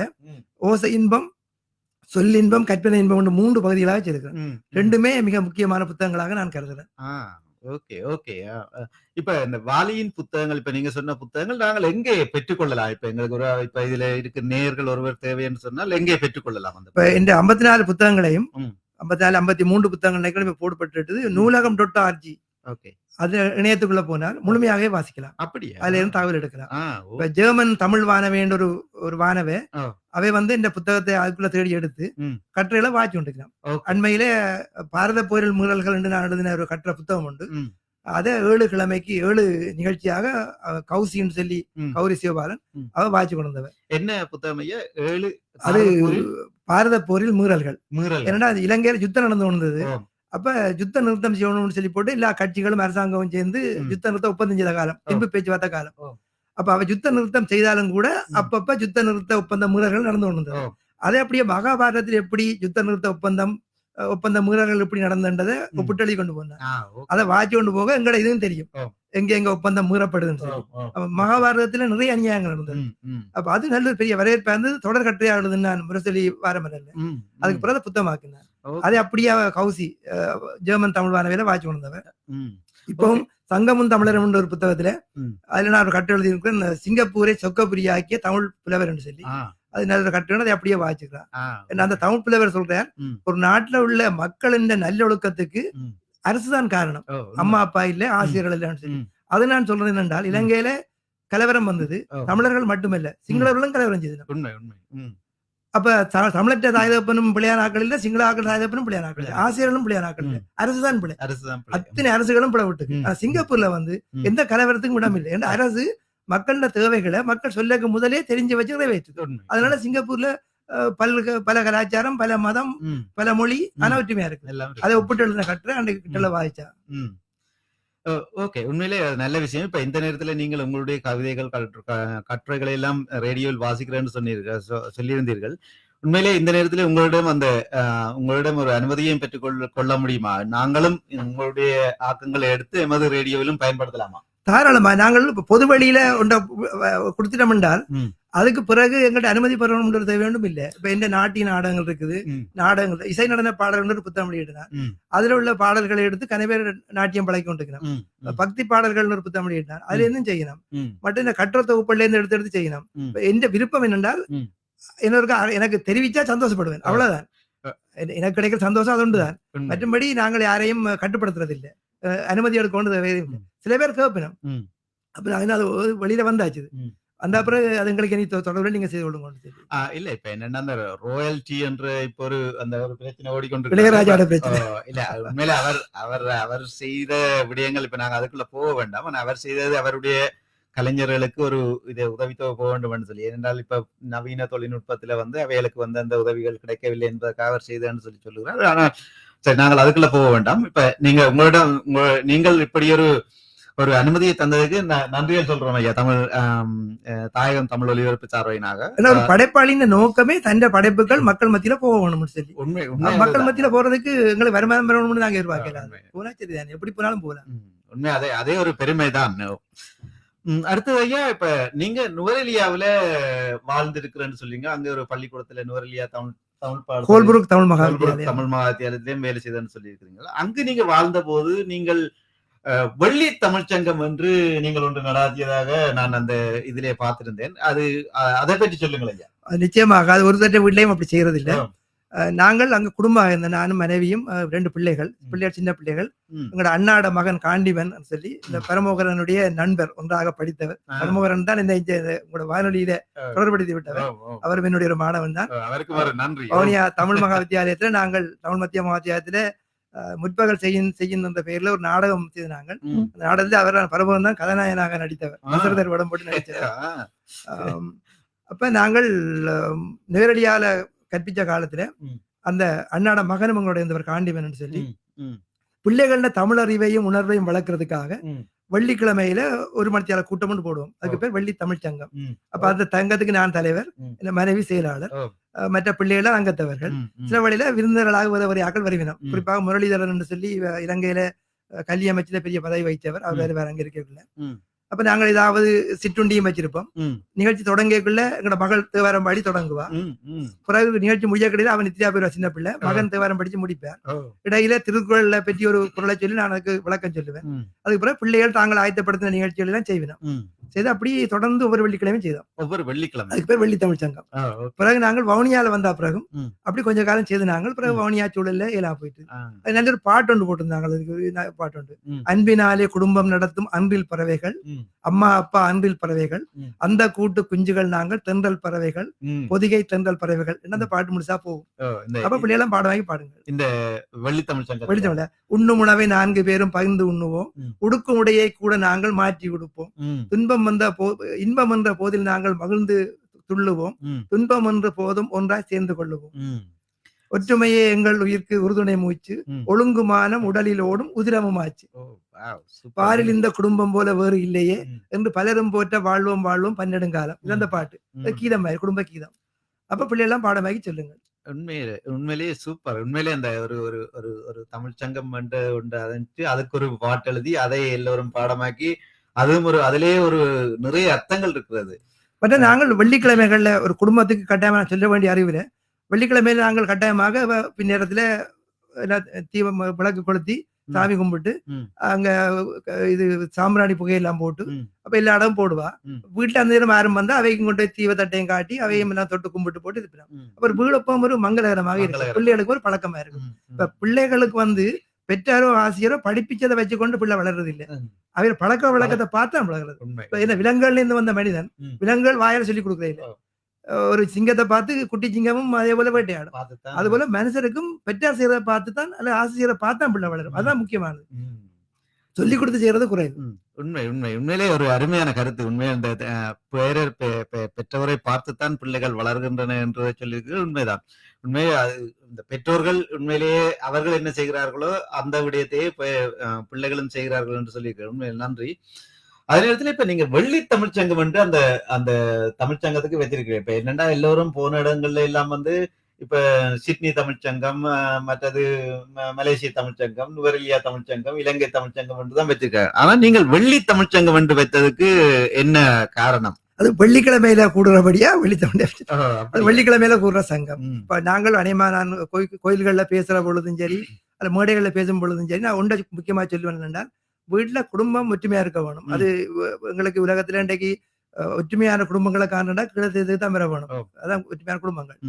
ஓசை இன்பம், சொல்லின்பம், கற்பனை இன்பம் 3 பகுதிகளாக வச்சிருக்கிறேன். 2மே மிக முக்கியமான புத்தகங்களாக நான் கருதுறேன். இப்ப இந்த வாலியின் புத்தகங்கள், இப்ப நீங்க சொன்ன புத்தகங்கள் நாங்கள் எங்கே பெற்றுக்கொள்ளலாம்? இப்ப எங்களுக்கு இப்ப இதுல இருக்க நேயர்கள் ஒருவர் தேவைன்னு சொன்னால் எங்கே பெற்றுக்கொள்ளலாம்? இப்ப இந்த 54 புத்தகங்களையும் 53 புத்தகங்கள் போடப்பட்டு நூலகம்.org ஓகே. அது இணையத்துக்குள்ள போனால் முழுமையாகவே வாசிக்கலாம். அப்படியா? அதுல இருந்து தகவல் எடுக்கலாம். ஓ. இப்ப ஜெர்மன் தமிழ் வானவேன்ற ஒரு வானவே ஓ. அவை இந்த புத்தகத்தை அதுக்குள்ள தேடி எடுத்து கட்டுரையில வாசி கொண்டிருக்கலாம். அண்மையிலே பாரத போரில் மீறல்கள் என்று நான் எழுதின ஒரு கட்டுரை புத்தகம் உண்டு. அதை 7 கிழமைக்கு 7 நிகழ்ச்சியாக கௌசின்னு சொல்லி கௌரி சிவபாலன் அவ வாசி கொண்டவர். என்ன புத்தகம் ஐயா? 7 அது பாரத போரில் மீறல்கள். ஏன்னா அது இலங்கையில யுத்தம் நடந்து கொண்டது. அப்ப யுத்த நிறுத்தம் செய்யணும்னு சொல்லி போட்டு எல்லா கட்சிகளும் அரசாங்கமும் சேர்ந்து யுத்த நிறுத்த ஒப்பந்தம் செய்த காலம், தெம்பு பேச்சுவார்த்தை காலம். அப்ப அவ யுத்த நிறுத்தம் செய்தாலும் கூட அப்பப்ப யுத்த நிறுத்த ஒப்பந்த மீறல்கள் நடந்து கொண்டது. அதே அப்படியே மகாபாரதத்தில் எப்படி யுத்த நிறுத்த ஒப்பந்த மீறல்கள் எப்படி நடந்ததை ஒப்பிட்டு கொண்டு போனார். அதை வாசி கொண்டு போக எங்கட இதுவும் தெரியும் எங்க ஒப்பந்தம் மீறப்படுதுன்னு சொல்லி. மகாபாரதத்துல நிறைய அநியாயங்கள் நடந்தது. அப்ப அது நல்ல பெரிய வரவேற்பா இருந்தது. தொடர் கட்டுரையா எழுதுன்னு நான் முரசொலி வாரமல்ல, அதுக்கு பிறகு புத்தகமாக்கினார். அதை அப்படியே கௌசி ஜெர்மன் தமிழ் வானவையில வாசி கொண்டவர். இப்பவும் சங்கமும் தமிழரும் ஒரு புத்தகத்துல அதுல நான் ஒரு கட்டு எழுதி இருக்கிறேன், சிங்கப்பூரை சொக்கபுரியாக்கிய தமிழ் புலவர் என்று சொல்லி. அது நல்ல கட்டுரை, அதை அப்படியே வாசிக்கலாம். அந்த தமிழ் புலவர் சொல்றார், ஒரு நாட்டுல உள்ள மக்களின் நல்லொழுக்கத்துக்கு அரசுதான் காரணம், அம்மா அப்பா இல்ல, ஆசிரியர்கள் இல்லன்னு சொல்லி. அது நான் சொல்றது என்னென்றால், இலங்கையில கலவரம் வந்தது, தமிழர்கள் மட்டுமல்ல சிங்களவர்களும் கலவரம் செய்தனர். அப்ப தமிழற்ற தாய்தப்பனும் பிள்ளையானாக்கள் இல்ல, சிங்கள ஆக்கள் தாய்தப்பனும் பிள்ளையானாக்கள் இல்ல, ஆசிரியர்களும் பிள்ளையானாக்கள் இல்ல, அரசுதான் பிள்ளை. அத்தனை அரசுகளும் பிள்ளை விட்டு சிங்கப்பூர்ல எந்த கலவரத்துக்கும் இடம் இல்லை. ஏன்னா அரசு மக்களோட தேவைகளை மக்கள் சொல்ல முதலே தெரிஞ்சு வச்சு நிறைவேற்று. அதனால சிங்கப்பூர்ல பல கலாச்சாரம், பல மதம், பல மொழி, ஆனா ஒற்றுமையா இருக்கு. அதை ஒப்பிட்டு எழுதின கட்டுரை அன்றைக்கு கிட்டல வாய்ச்சா. ஓகே, உண்மையிலே நல்ல விஷயம். இப்ப இந்த நேரத்துல நீங்கள் உங்களுடைய கவிதைகள் கட்டுரைகளை எல்லாம் ரேடியோவில் வாசிக்கிறேன்னு சொல்லியிருந்தீர்கள். உண்மையிலே இந்த நேரத்துல உங்களிடம் ஒரு அனுமதியையும் பெற்றுக் கொள்ள முடியுமா? நாங்களும் உங்களுடைய ஆக்கங்களை எடுத்து எமது ரேடியோவிலும் பயன்படுத்தலாமா? தாராளமா. நாங்கள் பொது வழியில கொடுத்துட்டோம் என்றால் அதுக்கு பிறகு எங்கள்கிட்ட அனுமதி பெறணும்ன்றது வேண்டும் இல்ல. இப்ப எந்த நாட்டிய நாடகங்கள் இருக்குது, நாடகங்கள் இசை நடன பாடல்கள் புத்தகம் வெளியிட்டார். அதுல உள்ள பாடல்களை எடுத்து கனவேர் நாட்டியம் பழக்கி கொண்டிருக்கணும். பக்தி பாடல்கள் ஒரு புத்தகம் வெளியிட்டார், அதுல இருந்தும் செய்யணும். மட்டும் இந்த கட்டுரை தொகுப்புல இருந்து எடுத்து செய்யணும். எந்த விருப்பம் என்னென்றால் எனக்கு தெரிவிச்சா சந்தோஷப்படுவேன், அவ்வளவுதான். எனக்கு கிடைக்கிற சந்தோஷம் அது ஒன்றுதான். மற்றபடி நாங்கள் யாரையும் கட்டுப்படுத்துறது இல்லை, அனுமதி எடுக்கணும். சில பேர் கேட்பணும். அப்ப அது வெளியில வந்தாச்சு. அந்த அப்புறம் அது எங்களுக்கு தொடர்பு நீங்க செய்து கொள்ளுங்க. இல்ல இப்ப என்னன்னா அந்த ராயல்டி என்ற இப்ப ஒரு பிரச்சனை ஓடிக்கொண்டு இளையராஜாவோட பிரச்சனை இல்ல. உண்மையில அவர் செய்த விடயங்கள் இப்ப நாங்க அதுக்குள்ள போக வேண்டாம். ஆனா அவர் செய்தது அவருடைய கலைஞர்களுக்கு ஒரு இதை உதவித்தொகை போக வேண்டும் சொல்லி. ஏனென்றால் இப்ப நவீன தொழில்நுட்பத்துல அவைகளுக்கு அந்த உதவிகள் கிடைக்கவில்லை என்பதற்காக அவர் செய்தன்னு சொல்லுகிறார். ஆனா சரி, நாங்கள் அதுக்குள்ள போக வேண்டாம். இப்ப நீங்கள் இப்படி ஒரு அனுமதியை தந்ததுக்கு நன்றியை சொல்றோம் ஐயா. தாயகம் தமிழ் ஒலிபரப்பு சார்பினாக படைப்பாளின் நோக்கமே தன் படைப்புகள் மக்கள் மத்தியில போகணும்னு சொல்லி. மக்கள் மத்தியில போறதுக்கு எங்களுக்கு வருமானம் பெறணும்னு நாங்க எதிர்பார்க்கலாம். போனா சரிதான், எப்படி போனாலும் போகலாம். உண்மை அதே ஒரு பெருமைதான். அடுத்தது ஐயா, இப்ப நீங்க நுவரெலியாவில வாழ்ந்திருக்கிறேன்னு சொல்லிங்க. அங்க ஒரு பள்ளிக்கூடத்துல நுவரெலியா தமிழ் மகாவித்தியாலயத்திலையும் வேலை செய்தன்னு சொல்லி இருக்கிறீங்களா? அங்கு நீங்க வாழ்ந்த போது நீங்கள் வெள்ளி தமிழ்ச்சங்கம் என்று நீங்கள் ஒன்று நடாத்தியதாக நான் அந்த இதிலே பார்த்திருந்தேன். அதை பற்றி சொல்லுங்கள் ஐயா. நிச்சயமாக அது ஒரு தட்ட வீட்லயும் அப்படி செய்யறது இல்லை. நாங்கள் அங்க குடும்பமாக இருந்த நானும் மனைவியும் 2 பிள்ளைகள், சின்ன பிள்ளைகள். எங்களோட அண்ணாட மகன் காண்டிவன் சொல்லி இந்த பரமோகரனுடைய நண்பர், ஒன்றாக படித்தவர். பரமோகரன் தான் உங்களோட வானொலியில தொடர்படுத்தி விட்டவர். அவர் என்னுடைய ஒரு மாணவன் தான். வவுனியா தமிழ் மகாவித்தியாலயத்துல நாங்கள் தமிழ் மத்திய மகாவித்தியாலயத்துல முற்பகல் செய்யும் பெயர்ல ஒரு நாடகம் செய்தாங்க. அந்த நாடகத்துல அவர் பரமோகரன் தான் கதாநாயகனாக நடித்தவர், தசரதர் வடம் போட்டு நடித்தவர். அப்ப நாங்கள் நேரடியால கற்பிச்ச காலத்துல அந்த அண்ணாட மகனும் எங்களோட இருந்தவர் காண்டிவன் சொல்லி பிள்ளைகள தமிழ் அறிவையும் உணர்வையும் வளர்க்கறதுக்காக வெள்ளிக்கிழமையில ஒரு மணித்தியால கூட்டம் போடுவோம். அதுக்கு பேர் வெள்ளி தமிழ்ச்சங்கம். அப்ப அந்த தங்கத்துக்கு நான் தலைவர், இந்த மனைவி செயலாளர், மற்ற பிள்ளைகள அங்கத்தவர்கள். சில வழியில விருந்தினர்களாக உதவியாக்கள் வருவினோம். குறிப்பாக முரளிதரன் என்று சொல்லி இலங்கையில கல்வி அமைச்சில பெரிய பதவி வைத்தவர். அவர் வேற அங்க இருக்கல. அப்ப நாங்கள் ஏதாவது சிற்றுண்டியும் வச்சிருப்போம். நிகழ்ச்சி தொடங்கக்குள்ள எங்களோட மகள் தேவாரம் பாடி தொடங்குவா. பிறகு நிகழ்ச்சி முடிய கிடையாது அவன் நித்யா போயிருவா, சின்ன பிள்ளை. மகன் தேவாரம் படிச்சு முடிப்பார். இடையில திருக்குறளை பற்றி ஒரு குரலை சொல்லி நான் அதுக்கு விளக்கம் சொல்லுவேன். அதுக்கு பிறகு பிள்ளைகள் தாங்கள் ஆயத்தப்படுத்தின நிகழ்ச்சிகள் எல்லாம் செய்வேன். செய்து அப்படியே தொடர்ந்து ஒவ்வொரு வெள்ளிக்கிழமையும் செய்தோம். ஒவ்வொரு வெள்ளிக்கிழமை. அதுக்கு பேர் வெள்ளி தமிழ் சங்கம். பிறகு நாங்கள் வவுனியால வந்த பிறகும் அப்படி கொஞ்ச காலம் செய்து நாங்கள் பிறகு வவுனியா சூழல்ல ஏலா போயிட்டு அது நல்ல ஒரு பாட்டு ஒன்று போட்டிருந்தாங்க. அதுக்கு பாட்டு உண்டு. அன்பினாலே குடும்பம் நடத்தும் அன்றில் பறவைகள், அம்மா அப்பா அன்றில் பறவைகள், அந்த கூட்டு குஞ்சுகள் நாங்கள் தென்றல் பறவைகள், பொதிகை தென்றல் பறவைகள் என்ன அந்த பாட்டு முடிச்சா போகும். அப்ப பிள்ளையெல்லாம் பாட வாங்கி பாடுங்க. இந்த வெள்ளி தமிழ் சங்கம் வெள்ளி தமிழ்ல உண்ணும் உணவை 4 பேரும் பகிர்ந்து உண்ணுவோம், உடுக்கும் உடையை கூட நாங்கள் மாற்றி கொடுப்போம், துன்பம் வந்த இன்பம் என்ற போதில் நாங்கள் மகிழ்ந்து துள்ளுவோம், துன்பம் என்ற போதும் ஒன்றாய் சேர்ந்து கொள்ளுவோம், ஒற்றுமையே எங்கள் உயிர்க்கு உறுதுணை மூச்சு, ஒழுங்குமானம் உடலில் ஓடும் உதிரமும் ஆச்சு, பாரில் இந்த குடும்பம் போல வேறு இல்லையே என்று பலரும் போற்ற வாழ்வோம் வாழ்வோம் பன்னெடுங்காலம். இது அந்த பாட்டு கீதம் மாதிரி குடும்ப கீதம். அப்ப பிள்ளையெல்லாம் பாடமாக்கி சொல்லுங்க. உண்மையிலேயே சூப்பர். உண்மையிலேயே அந்த ஒரு ஒரு ஒரு ஒரு தமிழ் சங்கம் உண்டு அதுக்கு ஒரு பாட்டு எழுதி அதை எல்லோரும் பாடமாக்கி அதுவும் ஒரு அதிலேயே ஒரு நிறைய அர்த்தங்கள் இருக்கிறது. பட் நாங்கள் வெள்ளிக்கிழமைகள்ல ஒரு குடும்பத்துக்கு கட்டாயமா சொல்ல வேண்டிய அறிவுரை, வெள்ளிக்கிழமையில நாங்கள் கட்டாயமாக பின்னேரத்துல தீபம் விளக்கு கொளுத்தி சாமி கும்பிட்டு அங்க இது சாம்பிராணி புகையெல்லாம் போட்டு அப்ப எல்லா இடமும் போடுவா. வீட்டுல அந்த நேரம் யாரும் வந்தா அவைக்கும் கொண்டு போய் தீவ தட்டையும் காட்டி அவையும் எல்லாம் தொட்டு கும்பிட்டு போட்டு இருப்பினோம். அப்புறம் வீடப்பம் ஒரு மங்களகரமாக இருக்கு. பிள்ளைகளுக்கு ஒரு பழக்கமா இருக்கும். இப்ப பிள்ளைகளுக்கு பெற்றாரோ ஆசிரியரோ படிப்பிச்சதை வச்சுக்கொண்டு பிள்ளை வளர்றது இல்லை. அவர் பழக்க வழக்கத்தை பார்த்தா வளர்றது. என்ன விலங்குகள்ல இருந்து வந்த மனிதன் விலங்குகள் வாயால சொல்லி கொடுக்கறது இல்லை. ஒரு சிங்கத்தை பார்த்து குட்டி சிங்கமும் அதே போல வேட்டையாடும். அது போல மனுஷருக்கும் பெற்றார் செய்யறதை பார்த்துதான் அல்ல ஆசிரியரை பார்த்தா பிள்ளை வளரும். அதுதான் முக்கியமானது. சொல்லி கொடுத்து செய்யறது குறைவு. உண்மையிலே ஒரு அருமையான கருத்து. உண்மையிலே இந்த பெற்றோரை பார்த்துத்தான் பிள்ளைகள் வளர்கின்றன என்று சொல்லியிருக்கிறது உண்மைதான். உண்மையே இந்த பெற்றோர்கள் உண்மையிலேயே அவர்கள் என்ன செய்கிறார்களோ அந்த விடயத்தையே பிள்ளைகளும் செய்கிறார்கள் என்று சொல்லியிருக்கிறார். உண்மையில் நன்றி. அதே நேரத்துல இப்ப நீங்க வெள்ளி தமிழ்ச்சங்கம் என்று அந்த அந்த தமிழ்ச்சங்கத்துக்கு வச்சிருக்கிறேன். இப்ப என்னன்னா எல்லோரும் போன இடங்கள்ல எல்லாம் இப்ப சிட்னி தமிழ்ச்சங்கம், மற்றது மலேசிய தமிழ்ச்சங்கம், நுவரெலியா தமிழ்ச்சங்கம், இலங்கை தமிழ்ச்சங்கம் என்றுதான் வச்சிருக்காங்க. ஆனா நீங்கள் வெள்ளி தமிழ்ச்சங்கம் என்று வைத்ததுக்கு என்ன காரணம்? அது வெள்ளிக்கிழமையில கூடுறபடியா வெள்ளி தமிழ் வெள்ளிக்கிழமையில கூடுற சங்கம். இப்ப நாங்கள் அனைமான கோயில்கள்ல பேசுற பொழுதும் சரி அல்ல மேடைகள்ல பேசும் பொழுதும் சரி நான் ஒன்றை முக்கியமா சொல்லுவேன் என்றால் வீட்டுல குடும்பம் ஒற்றுமையா இருக்க வேணும். அது எங்களுக்கு உலகத்துல இன்றைக்கு ஒற்றுமையான குடும்பங்களை காணா கிழக்கு தான் பெற வேணும். அதான் ஒற்றுமையான குடும்பங்கள்.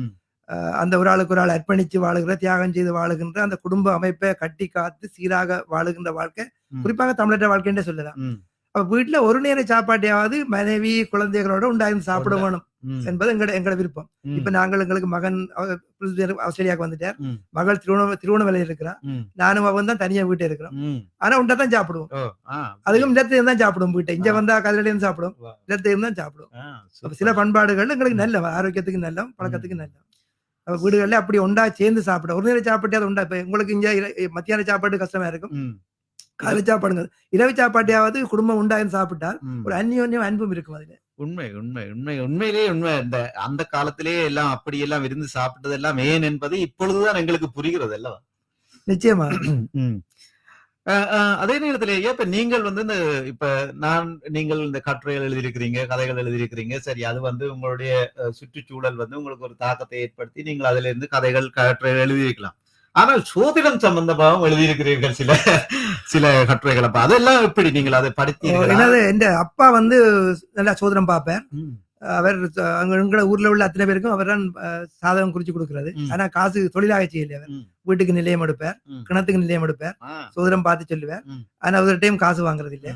அந்த ஒரு ஆளுக்கு ஒரு ஆள் அர்ப்பணிச்சு வாழுகிற தியாகம் செய்து வாழுகின்ற அந்த குடும்ப அமைப்பை கட்டி காத்து சீராக வாழுகின்ற வாழ்க்கை குறிப்பாக தமிழர் வாழ்க்கைன்னு சொல்லலாம். அப்ப வீட்டுல ஒரு நேர சாப்பாட்டையாவது மனைவி குழந்தைகளோட உண்டாயிருந்து சாப்பிட வேணும் என்பது எங்களோட விருப்பம். இப்ப நாங்கள் எங்களுக்கு மகன் ஆஸ்திரேலியாவுக்கு வந்துட்டார், மகள் திருவண்ணாமலையில் இருக்கிறா, நானும் அவன் தான் தனியா வீட்டை இருக்கிறோம். ஆனா உண்டாதான் சாப்பிடுவோம். அதுக்கும் இடத்துல தான் சாப்பிடுவோம். வீட்டை இங்க வந்தா கதிரையில சாப்பிடுவோம், இடத்துல தான் சாப்பிடுவோம். சில பண்பாடுகள் எங்களுக்கு நல்ல ஆரோக்கியத்துக்கு நல்ல பழக்கத்துக்கு நல்ல வீடுகள்ல அப்படி ஒண்டா சேர்ந்து சாப்பிட ஒரு நேரம் சாப்பிட்டே உண்டா. இப்ப உங்களுக்கு இங்க மத்தியான சாப்பாடு கஷ்டமா இருக்கும், காலை சாப்பாடுங்க இரவு சாப்பாட்டையாவது குடும்பம் உண்டாயின்னு சாப்பிட்டால் ஒரு அந்யோன்யம் அன்பும் இருக்கும். அதுல உண்மையிலேயே உண்மை. அந்த காலத்திலேயே எல்லாம் அப்படியெல்லாம் விருந்து சாப்பிட்டது எல்லாம் ஏன் என்பது இப்பொழுதுதான் எங்களுக்கு புரிகிறது அல்லவா? நிச்சயமா. அதே நேரத்திலேயே இப்ப நீங்கள் இந்த இப்ப நீங்கள் இந்த கட்டுரைகள் எழுதியிருக்கிறீங்க, கதைகள் எழுதியிருக்கிறீங்க. சரி, அது உங்களுடைய சுற்றுச்சூழல் உங்களுக்கு ஒரு தாக்கத்தை ஏற்படுத்தி நீங்கள் அதுல இருந்து கதைகள் கட்டுரைகள் எழுதியிருக்கலாம். ஆனால் சோதிடம் சம்பந்தமாகவும் எழுதியிருக்கிறீர்கள் சில சில கட்டுரைகள். அப்ப அதெல்லாம் எப்படி நீங்கள் அதை படித்தீங்க? என் அப்பா நல்லா சோதிடம் பார்ப்பேன். அவர் எங்களை ஊர்ல உள்ள அத்தனை பேருக்கும் அவர் தான் சாதகம் குறிச்சு கொடுக்கறது. ஆனா காசு தொழிலாக செய்யல. அவர் வீட்டுக்கு நிலையம் எடுப்பார், கிணத்துக்கு நிலையம் எடுப்பார், சோதரம் பார்த்து சொல்லுவார். ஆனா ஒரு டைம் காசு வாங்குறது இல்லை.